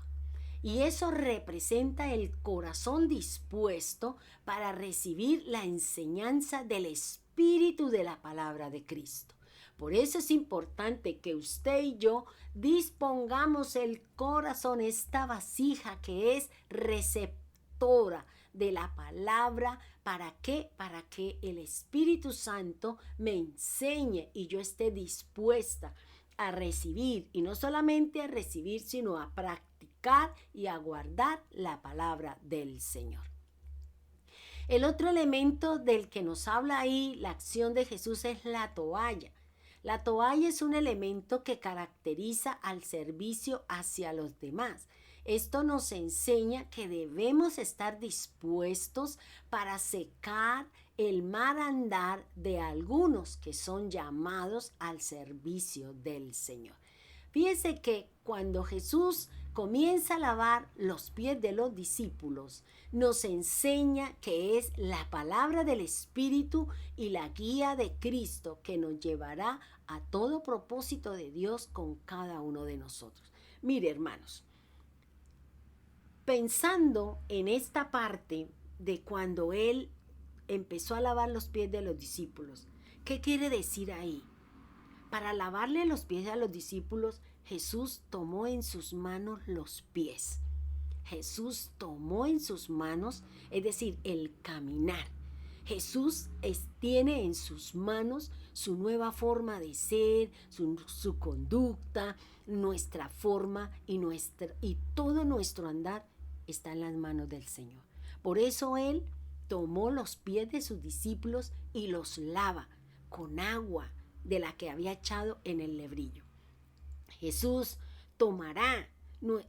Y eso representa el corazón dispuesto para recibir la enseñanza del espíritu de la palabra de Cristo. Por eso es importante que usted y yo dispongamos el corazón, esta vasija que es receptora de la palabra. ¿Para qué? Para que el Espíritu Santo me enseñe y yo esté dispuesta a recibir, y no solamente a recibir, sino a practicar y a guardar la palabra del Señor. El otro elemento del que nos habla ahí la acción de Jesús es la toalla. La toalla es un elemento que caracteriza al servicio hacia los demás. Esto nos enseña que debemos estar dispuestos para secar el mal andar de algunos que son llamados al servicio del Señor. Fíjese que cuando Jesús comienza a lavar los pies de los discípulos, nos enseña que es la palabra del Espíritu y la guía de Cristo que nos llevará a todo propósito de Dios con cada uno de nosotros. Mire, hermanos, pensando en esta parte de cuando Él empezó a lavar los pies de los discípulos, ¿qué quiere decir ahí? Para lavarle los pies a los discípulos, Jesús tomó en sus manos los pies. Jesús tomó en sus manos, es decir, el caminar. Jesús tiene en sus manos su nueva forma de ser, su conducta, nuestra forma y todo nuestro andar está en las manos del Señor. Por eso Él tomó los pies de sus discípulos y los lava con agua de la que había echado en el lebrillo. Jesús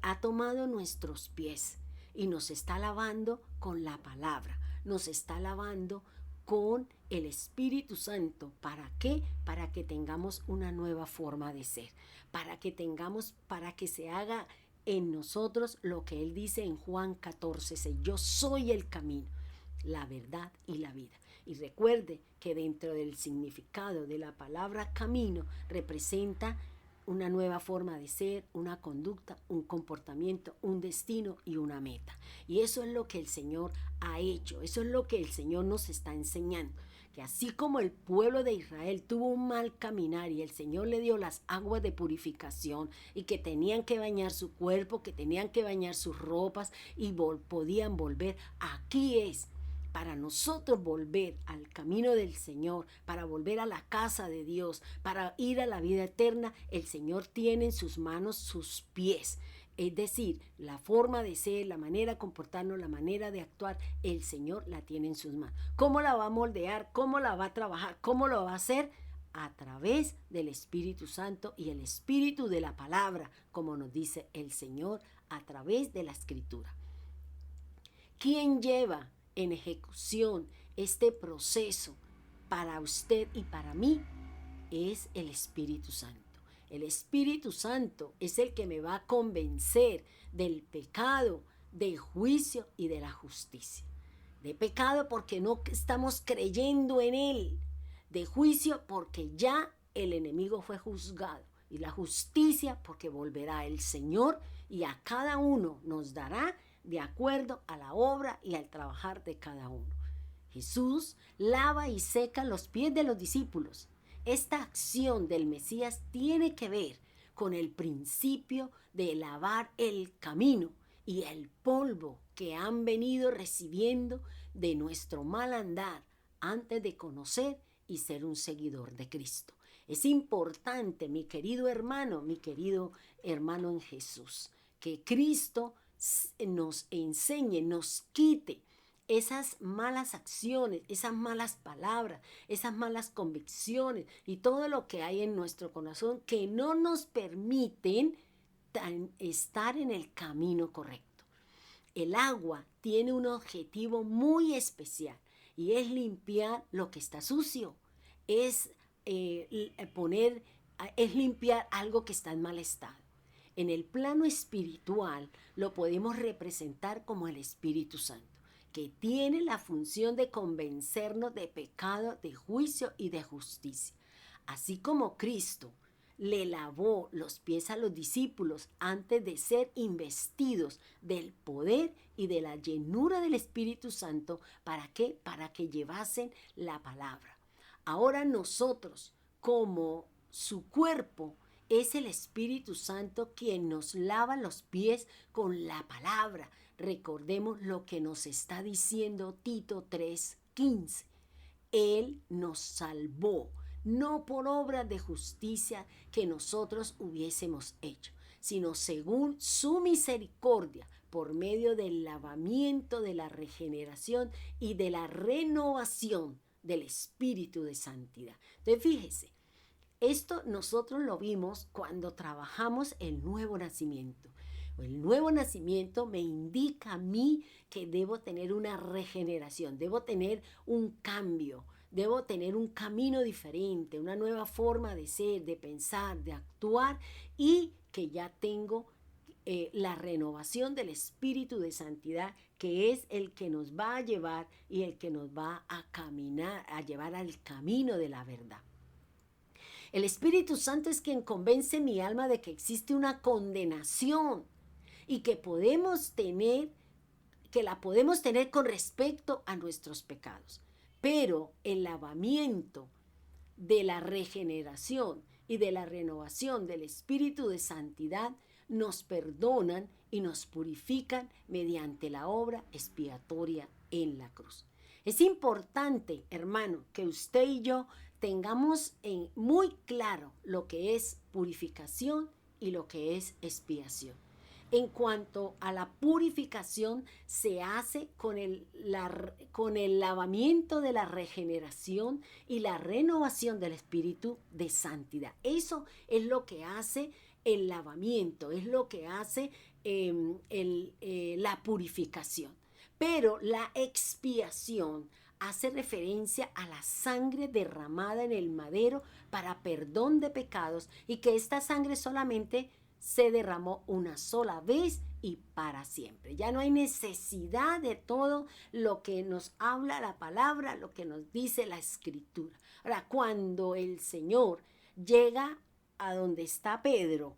ha tomado nuestros pies y nos está lavando con la palabra, nos está lavando con el Espíritu Santo. ¿Para qué? Para que tengamos una nueva forma de ser, para que se haga en nosotros lo que Él dice en Juan 14:6, yo soy el camino, la verdad y la vida. Y recuerde que dentro del significado de la palabra camino representa una nueva forma de ser, una conducta, un comportamiento, un destino y una meta. Y eso es lo que el Señor ha hecho, eso es lo que el Señor nos está enseñando. Que así como el pueblo de Israel tuvo un mal caminar y el Señor le dio las aguas de purificación y que tenían que bañar su cuerpo, que tenían que bañar sus ropas y podían volver, aquí es para nosotros volver al camino del Señor, para volver a la casa de Dios, para ir a la vida eterna. El Señor tiene en sus manos sus pies. Es decir, la forma de ser, la manera de comportarnos, la manera de actuar, el Señor la tiene en sus manos. ¿Cómo la va a moldear? ¿Cómo la va a trabajar? ¿Cómo lo va a hacer? A través del Espíritu Santo y el Espíritu de la palabra, como nos dice el Señor a través de la Escritura. ¿Quién lleva en ejecución este proceso para usted y para mí es el Espíritu Santo. El Espíritu Santo es el que me va a convencer del pecado, del juicio y de la justicia. De pecado porque no estamos creyendo en él. De juicio porque ya el enemigo fue juzgado. Y la justicia porque volverá el Señor y a cada uno nos dará de acuerdo a la obra y al trabajar de cada uno. Jesús lava y seca los pies de los discípulos. Esta acción del Mesías tiene que ver con el principio de lavar el camino y el polvo que han venido recibiendo de nuestro mal andar antes de conocer y ser un seguidor de Cristo. Es importante, mi querido hermano en Jesús, que Cristo nos enseñe, nos quite esas malas acciones, esas malas palabras, esas malas convicciones y todo lo que hay en nuestro corazón que no nos permiten estar en el camino correcto. El agua tiene un objetivo muy especial y es limpiar lo que está sucio, es limpiar algo que está en mal estado. En el plano espiritual lo podemos representar como el Espíritu Santo, que tiene la función de convencernos de pecado, de juicio y de justicia. Así como Cristo le lavó los pies a los discípulos antes de ser investidos del poder y de la llenura del Espíritu Santo. ¿Para qué? Para que llevasen la palabra. Ahora nosotros, como su cuerpo, es el Espíritu Santo quien nos lava los pies con la palabra. Recordemos lo que nos está diciendo Tito 3:15. Él nos salvó, no por obras de justicia que nosotros hubiésemos hecho, sino según su misericordia, por medio del lavamiento, de la regeneración y de la renovación del Espíritu de santidad. Entonces, fíjese, esto nosotros lo vimos cuando trabajamos el nuevo nacimiento. El nuevo nacimiento me indica a mí que debo tener una regeneración, debo tener un cambio, debo tener un camino diferente, una nueva forma de ser, de pensar, de actuar, y que ya tengo la renovación del Espíritu de santidad, que es el que nos va a llevar y el que nos va a caminar, a llevar al camino de la verdad. El Espíritu Santo es quien convence mi alma de que existe una condenación y que la podemos tener con respecto a nuestros pecados. Pero el lavamiento de la regeneración y de la renovación del Espíritu de santidad nos perdonan y nos purifican mediante la obra expiatoria en la cruz. Es importante, hermano, que usted y yo tengamos muy claro lo que es purificación y lo que es expiación. En cuanto a la purificación, se hace con el lavamiento de la regeneración y la renovación del Espíritu de santidad. Eso es lo que hace el lavamiento, es lo que hace la purificación. Pero la expiación hace referencia a la sangre derramada en el madero para perdón de pecados, y que esta sangre solamente se derramó una sola vez y para siempre. Ya no hay necesidad de todo lo que nos habla la palabra, lo que nos dice la Escritura. Ahora, cuando el Señor llega a donde está Pedro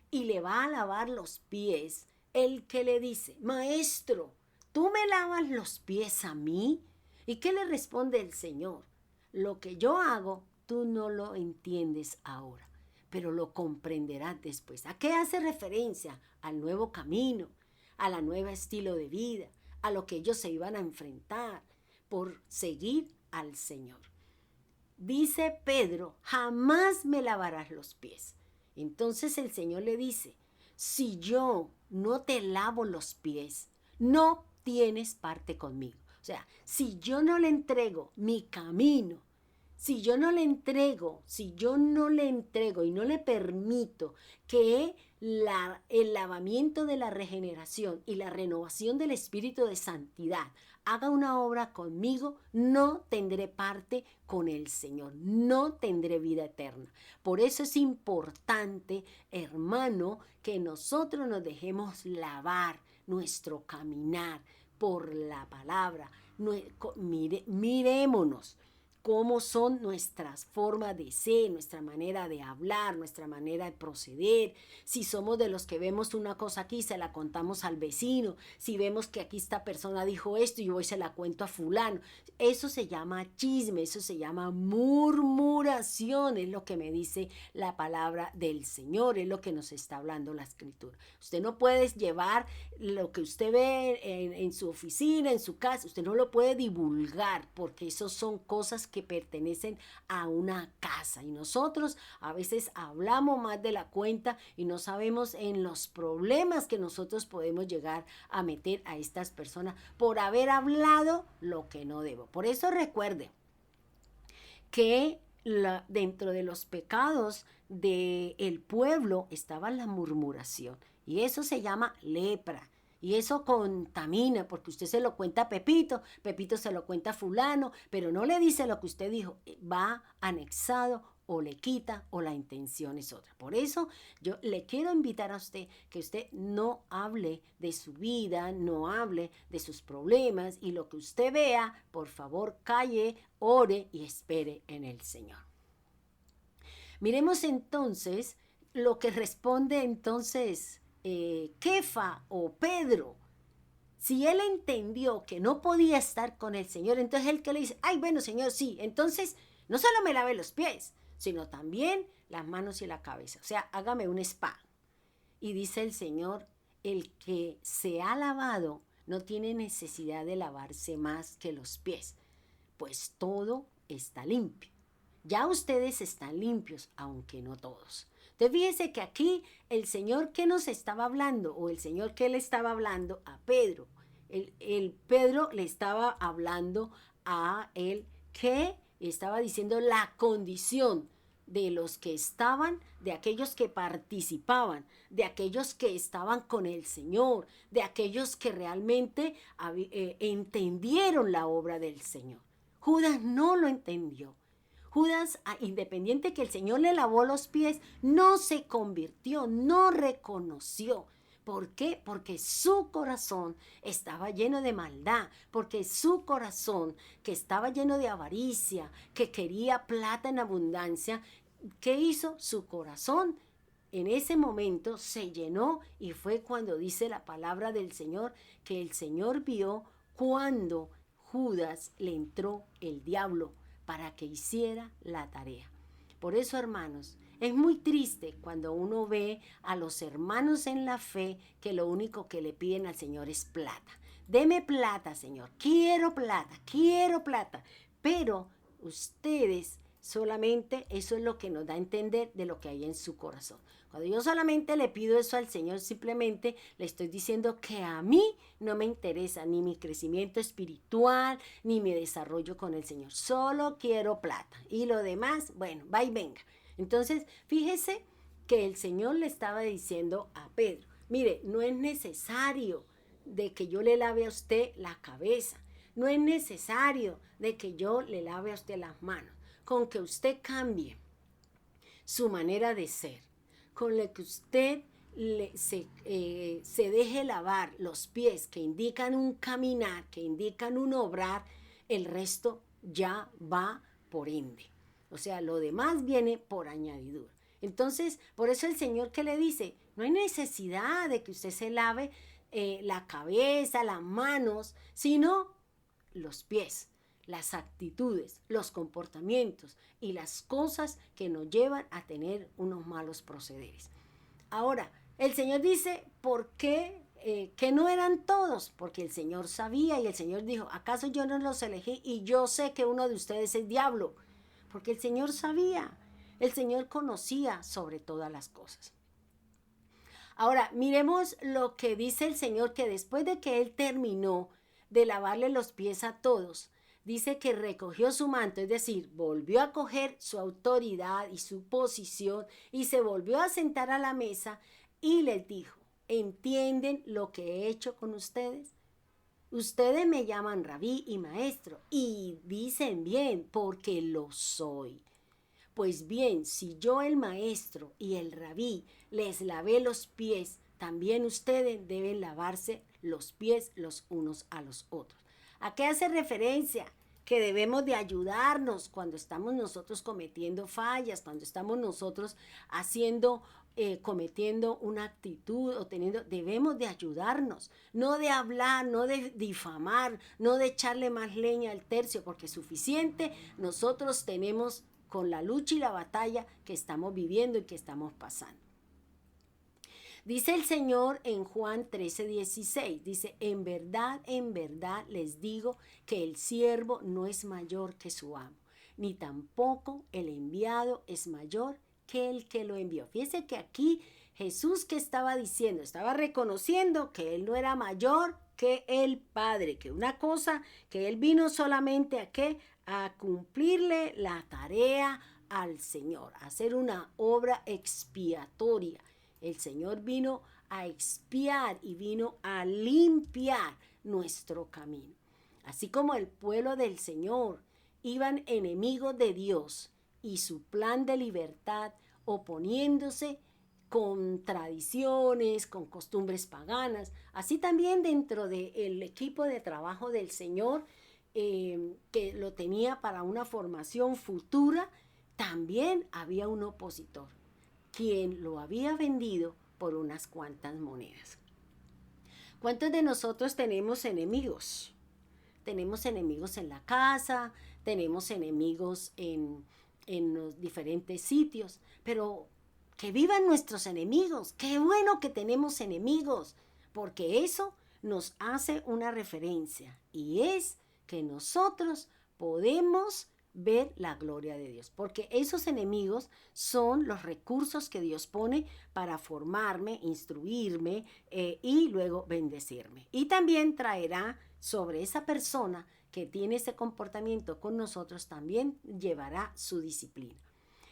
y le va a lavar los pies, el que le dice: Maestro, ¿tú me lavas los pies a mí? ¿Y qué le responde el Señor? Lo que yo hago, tú no lo entiendes ahora, pero lo comprenderás después. ¿A qué hace referencia? Al nuevo camino, a la nueva estilo de vida, a lo que ellos se iban a enfrentar por seguir al Señor. Dice Pedro: jamás me lavarás los pies. Entonces el Señor le dice: si yo no te lavo los pies, no tienes parte conmigo. O sea, si yo no le entrego mi camino, Si yo no le entrego, y no le permito que el lavamiento de la regeneración y la renovación del espíritu de santidad haga una obra conmigo, no tendré parte con el Señor, no tendré vida eterna. Por eso es importante, hermano, que nosotros nos dejemos lavar nuestro caminar por la palabra. Mirémonos cómo son nuestras formas de ser, nuestra manera de hablar, nuestra manera de proceder. Si somos de los que vemos una cosa aquí, se la contamos al vecino. Si vemos que aquí esta persona dijo esto y yo voy y se la cuento a fulano. Eso se llama chisme, eso se llama murmuración, es lo que me dice la palabra del Señor, es lo que nos está hablando la Escritura. Usted no puede llevar lo que usted ve en su oficina, en su casa, usted no lo puede divulgar, porque eso son cosas que pertenecen a una casa, y nosotros a veces hablamos más de la cuenta y no sabemos en los problemas que nosotros podemos llegar a meter a estas personas por haber hablado lo que no debo. Por eso recuerde que dentro de los pecados del pueblo estaba la murmuración, y eso se llama lepra. Y eso contamina, porque usted se lo cuenta a Pepito, Pepito se lo cuenta a fulano, pero no le dice lo que usted dijo, va anexado o le quita, o la intención es otra. Por eso yo le quiero invitar a usted que usted no hable de su vida, no hable de sus problemas, y lo que usted vea, por favor, calle, ore y espere en el Señor. Miremos entonces lo que responde entonces Kefa o Pedro. Si él entendió que no podía estar con el Señor, entonces él que le dice, ay, bueno, Señor, sí, entonces no solo me lave los pies, sino también las manos y la cabeza. O sea, hágame un spa. Y dice el Señor, el que se ha lavado no tiene necesidad de lavarse más que los pies, pues todo está limpio. Ya ustedes están limpios, aunque no todos. Entonces fíjese que aquí el Señor que nos estaba hablando, o el Señor que le estaba hablando a Pedro, el Pedro le estaba hablando a él, que estaba diciendo la condición de los que estaban, de aquellos que participaban, de aquellos que estaban con el Señor, de aquellos que realmente entendieron la obra del Señor. Judas no lo entendió. Judas, independiente que el Señor le lavó los pies, no se convirtió, no reconoció. ¿Por qué? Porque su corazón estaba lleno de maldad, porque su corazón, que estaba lleno de avaricia, que quería plata en abundancia, ¿qué hizo? Su corazón en ese momento se llenó, y fue cuando dice la palabra del Señor que el Señor vio cuando Judas le entró el diablo para que hiciera la tarea. Por eso, hermanos, es muy triste cuando uno ve a los hermanos en la fe que lo único que le piden al Señor es plata. Deme plata, Señor, quiero plata. Pero ustedes solamente, eso es lo que nos da a entender de lo que hay en su corazón. Cuando yo solamente le pido eso al Señor, simplemente le estoy diciendo que a mí no me interesa ni mi crecimiento espiritual, ni mi desarrollo con el Señor. Solo quiero plata. Y lo demás, bueno, va y venga. Entonces, fíjese que el Señor le estaba diciendo a Pedro, mire, no es necesario de que yo le lave a usted la cabeza. No es necesario de que yo le lave a usted las manos. Con que usted cambie su manera de ser, con lo que usted se deje lavar los pies, que indican un caminar, que indican un obrar, el resto ya va por ende. O sea, lo demás viene por añadidura. Entonces, por eso el Señor que le dice, no hay necesidad de que usted se lave la cabeza, las manos, sino los pies, las actitudes, los comportamientos y las cosas que nos llevan a tener unos malos procederes. Ahora, el Señor dice, ¿por qué? Que no eran todos, porque el Señor sabía, y el Señor dijo, ¿acaso yo no los elegí? Y yo sé que uno de ustedes es diablo, porque el Señor sabía, el Señor conocía sobre todas las cosas. Ahora, miremos lo que dice el Señor, que después de que Él terminó de lavarle los pies a todos, dice que recogió su manto, es decir, volvió a coger su autoridad y su posición y se volvió a sentar a la mesa y les dijo, ¿entienden lo que he hecho con ustedes? Ustedes me llaman rabí y maestro y dicen bien porque lo soy. Pues bien, si yo el maestro y el rabí les lavé los pies, también ustedes deben lavarse los pies los unos a los otros. ¿A qué hace referencia? Que debemos de ayudarnos cuando estamos nosotros cometiendo fallas, cuando estamos nosotros cometiendo una actitud o debemos de ayudarnos, no de hablar, no de difamar, no de echarle más leña al tercio, porque suficiente nosotros tenemos con la lucha y la batalla que estamos viviendo y que estamos pasando. Dice el Señor en Juan 13:16, dice, en verdad les digo que el siervo no es mayor que su amo, ni tampoco el enviado es mayor que el que lo envió. Fíjese que aquí Jesús, ¿qué estaba diciendo? Estaba reconociendo que él no era mayor que el Padre, que una cosa, que él vino solamente ¿a qué? A cumplirle la tarea al Señor, a hacer una obra expiatoria. El Señor vino a expiar y vino a limpiar nuestro camino. Así como el pueblo del Señor iban enemigos de Dios y su plan de libertad oponiéndose con tradiciones, con costumbres paganas, así también dentro del equipo de trabajo del Señor que lo tenía para una formación futura, también había un opositor, quien lo había vendido por unas cuantas monedas. ¿Cuántos de nosotros tenemos enemigos? Tenemos enemigos en la casa, tenemos enemigos en los diferentes sitios, pero que vivan nuestros enemigos. Qué bueno que tenemos enemigos, porque eso nos hace una referencia y es que nosotros podemos ver la gloria de Dios, porque esos enemigos son los recursos que Dios pone para formarme, instruirme y luego bendecirme. Y también traerá sobre esa persona que tiene ese comportamiento con nosotros, también llevará su disciplina.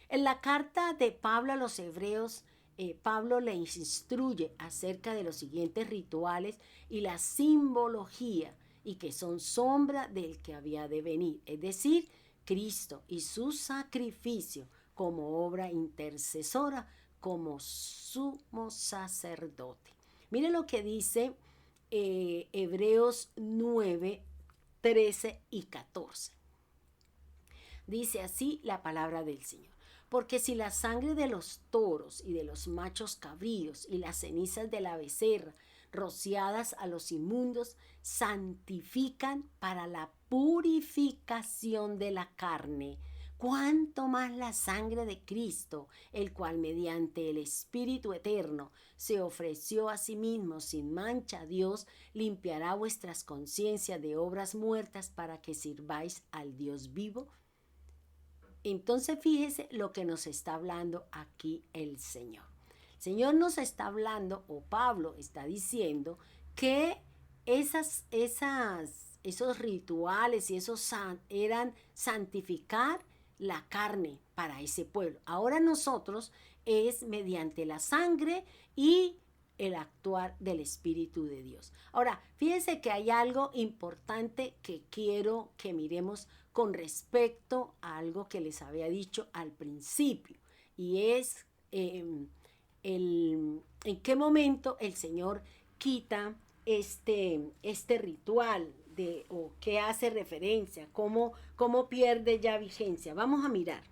En la carta de Pablo a los Hebreos, Pablo les instruye acerca de los siguientes rituales y la simbología, y que son sombra del que había de venir, es decir, Cristo y su sacrificio como obra intercesora, como sumo sacerdote. Mire lo que dice Hebreos 9, 13 y 14. Dice así la palabra del Señor. Porque si la sangre de los toros y de los machos cabríos y las cenizas de la becerra rociadas a los inmundos santifican para la purificación de la carne, cuánto más la sangre de Cristo, el cual mediante el Espíritu eterno se ofreció a sí mismo sin mancha a Dios, limpiará vuestras conciencias de obras muertas para que sirváis al Dios vivo. Entonces fíjese lo que nos está hablando aquí el Señor. El Señor nos está hablando, o Pablo está diciendo, que esos rituales y esos eran santificar la carne para ese pueblo. Ahora nosotros es mediante la sangre y el actuar del Espíritu de Dios. Ahora, fíjense que hay algo importante que quiero que miremos con respecto a algo que les había dicho al principio, y es en qué momento el Señor quita este ritual o qué hace referencia, cómo pierde ya vigencia. Vamos a mirar.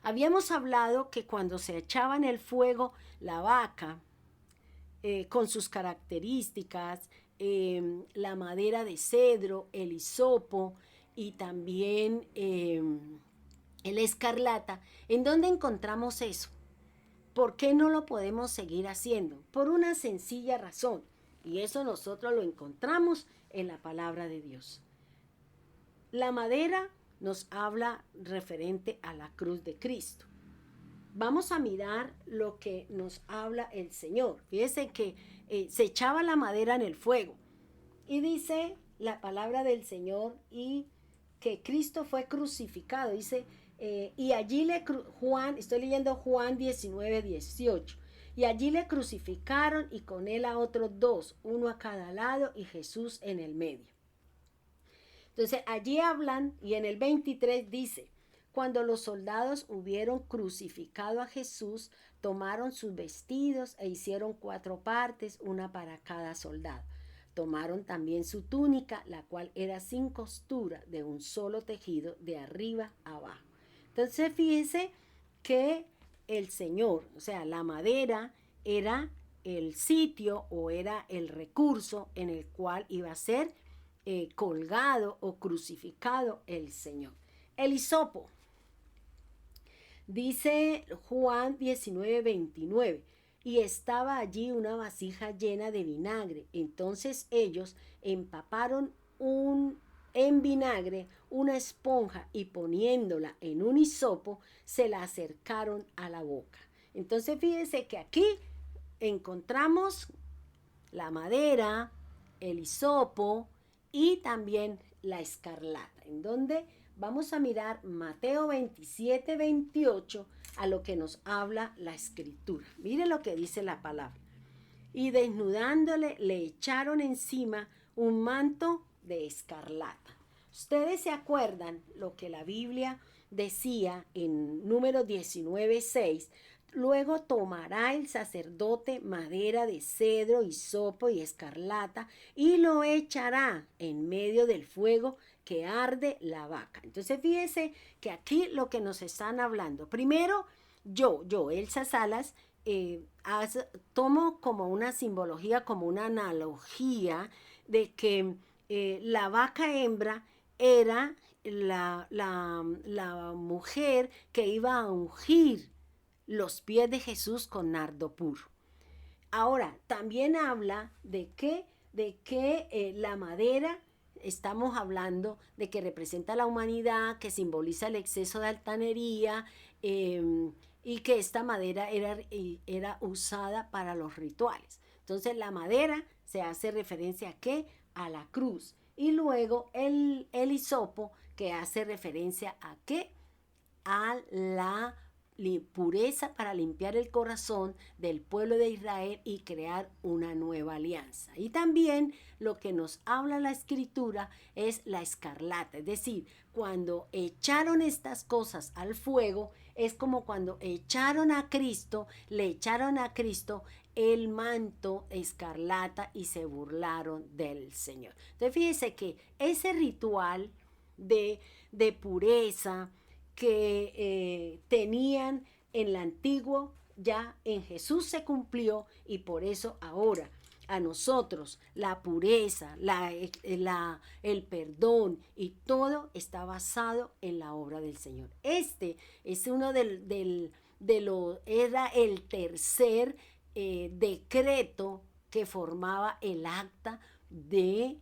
Habíamos hablado que cuando se echaba en el fuego la vaca, con sus características, la madera de cedro, el hisopo y también el escarlata, ¿en dónde encontramos eso? ¿Por qué no lo podemos seguir haciendo? Por una sencilla razón, y eso nosotros lo encontramos en la palabra de Dios. La madera nos habla referente a la cruz de Cristo. Vamos a mirar lo que nos habla el Señor. Fíjese que se echaba la madera en el fuego. Y dice la palabra del Señor, y que Cristo fue crucificado. Dice, y allí Juan, estoy leyendo Juan 19:18. Y allí le crucificaron y con él a otros dos, uno a cada lado y Jesús en el medio. Entonces allí hablan y en el 23 dice, cuando los soldados hubieron crucificado a Jesús, tomaron sus vestidos e hicieron 4 partes, una para cada soldado. Tomaron también su túnica, la cual era sin costura, de un solo tejido, de arriba a abajo. Entonces fíjense que el Señor, o sea, la madera era el sitio o era el recurso en el cual iba a ser colgado o crucificado el Señor. El hisopo, dice Juan 19:29, y estaba allí una vasija llena de vinagre. Entonces ellos empaparon en vinagre una esponja y poniéndola en un hisopo se la acercaron a la boca. Entonces fíjense que aquí encontramos la madera, el hisopo y también la escarlata, en donde vamos a mirar Mateo 27:28 a lo que nos habla la escritura. Mire lo que dice la palabra. Y desnudándole le echaron encima un manto de escarlata. Ustedes se acuerdan lo que la Biblia decía en Números 19:6. Luego tomará el sacerdote madera de cedro, hisopo y escarlata y lo echará en medio del fuego que arde la vaca. Entonces fíjese que aquí lo que nos están hablando. Primero, yo, Elsa Salas, tomo como una simbología, como una analogía de que la vaca hembra era la mujer que iba a ungir los pies de Jesús con nardo puro. Ahora, también habla de que la madera, estamos hablando de que representa la humanidad, que simboliza el exceso de altanería, y que esta madera era usada para los rituales. Entonces la madera se hace referencia ¿a qué? A la cruz. Y luego el hisopo, que hace referencia ¿a qué? A la pureza para limpiar el corazón del pueblo de Israel y crear una nueva alianza. Y también lo que nos habla la escritura es la escarlata, es decir, cuando echaron estas cosas al fuego, es como cuando echaron a Cristo, le echaron a Cristo el manto escarlata y se burlaron del Señor. Entonces fíjese que ese ritual de pureza que tenían en el antiguo, ya en Jesús se cumplió y por eso ahora a nosotros la pureza, el perdón y todo está basado en la obra del Señor. Este es uno era el tercer decreto que formaba el acta de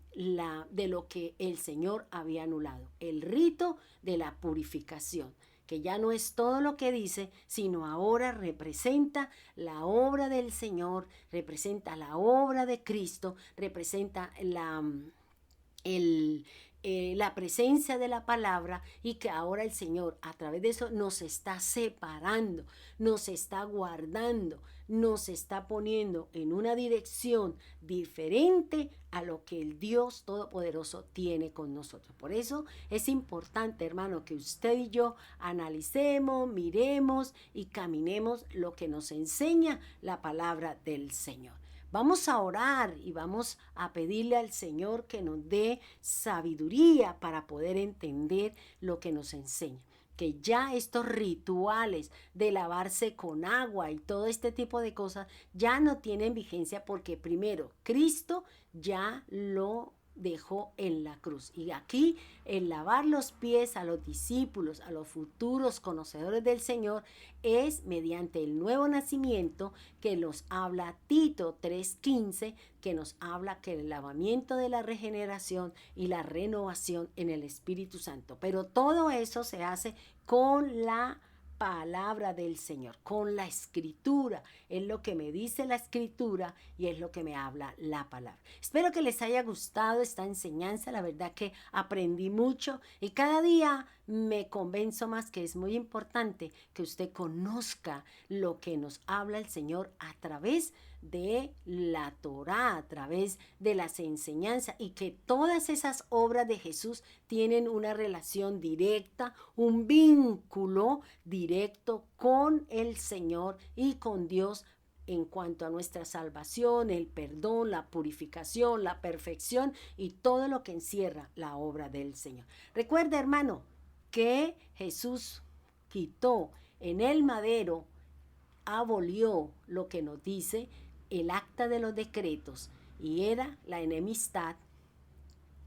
lo que el Señor había anulado, el rito de la purificación, que ya no es todo lo que dice, sino ahora representa la obra del Señor, representa la obra de Cristo, representa la presencia de la palabra, y que ahora el Señor a través de eso nos está separando, nos está guardando, nos está poniendo en una dirección diferente a lo que el Dios Todopoderoso tiene con nosotros. Por eso es importante, hermano, que usted y yo analicemos, miremos y caminemos lo que nos enseña la palabra del Señor. Vamos a orar y vamos a pedirle al Señor que nos dé sabiduría para poder entender lo que nos enseña. Que ya estos rituales de lavarse con agua y todo este tipo de cosas ya no tienen vigencia, porque primero Cristo ya lo dejó en la cruz. Y aquí el lavar los pies a los discípulos, a los futuros conocedores del Señor, es mediante el nuevo nacimiento, que nos habla Tito 3:15, que nos habla que el lavamiento de la regeneración y la renovación en el Espíritu Santo. Pero todo eso se hace con la palabra del Señor, con la escritura. Es lo que me dice la escritura y es lo que me habla la palabra. Espero que les haya gustado esta enseñanza. La verdad que aprendí mucho y cada día me convenzo más que es muy importante que usted conozca lo que nos habla el Señor a través de la Torá, a través de las enseñanzas, y que todas esas obras de Jesús tienen una relación directa, un vínculo directo con el Señor y con Dios en cuanto a nuestra salvación, el perdón, la purificación, la perfección y todo lo que encierra la obra del Señor. Recuerda, hermano, que Jesús quitó en el madero, abolió lo que nos dice el acta de los decretos, y era la enemistad,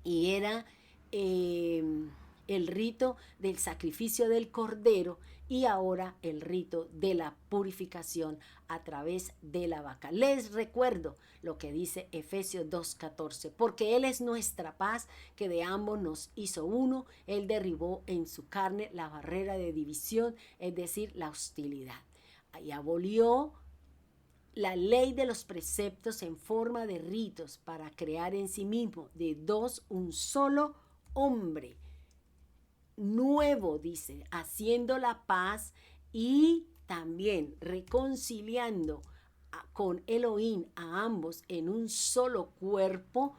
y era el rito del sacrificio del cordero, y ahora el rito de la purificación a través de la vaca. Les recuerdo lo que dice Efesios 2:14, porque Él es nuestra paz, que de ambos nos hizo uno. Él derribó en su carne la barrera de división, es decir, la hostilidad, y abolió la ley de los preceptos en forma de ritos para crear en sí mismo de dos un solo hombre nuevo, dice, haciendo la paz y también reconciliando con Elohim a ambos en un solo cuerpo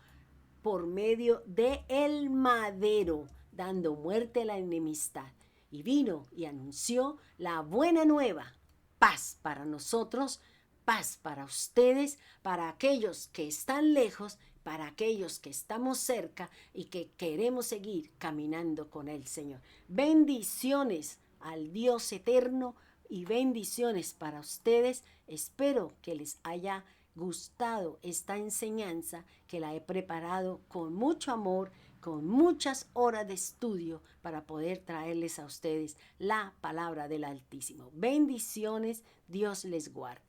por medio de el madero, dando muerte a la enemistad. Y vino y anunció la buena nueva, paz para nosotros, paz para ustedes, para aquellos que están lejos, para aquellos que estamos cerca y que queremos seguir caminando con el Señor. Bendiciones al Dios eterno y bendiciones para ustedes. Espero que les haya gustado esta enseñanza, que la he preparado con mucho amor, con muchas horas de estudio para poder traerles a ustedes la palabra del Altísimo. Bendiciones, Dios les guarde.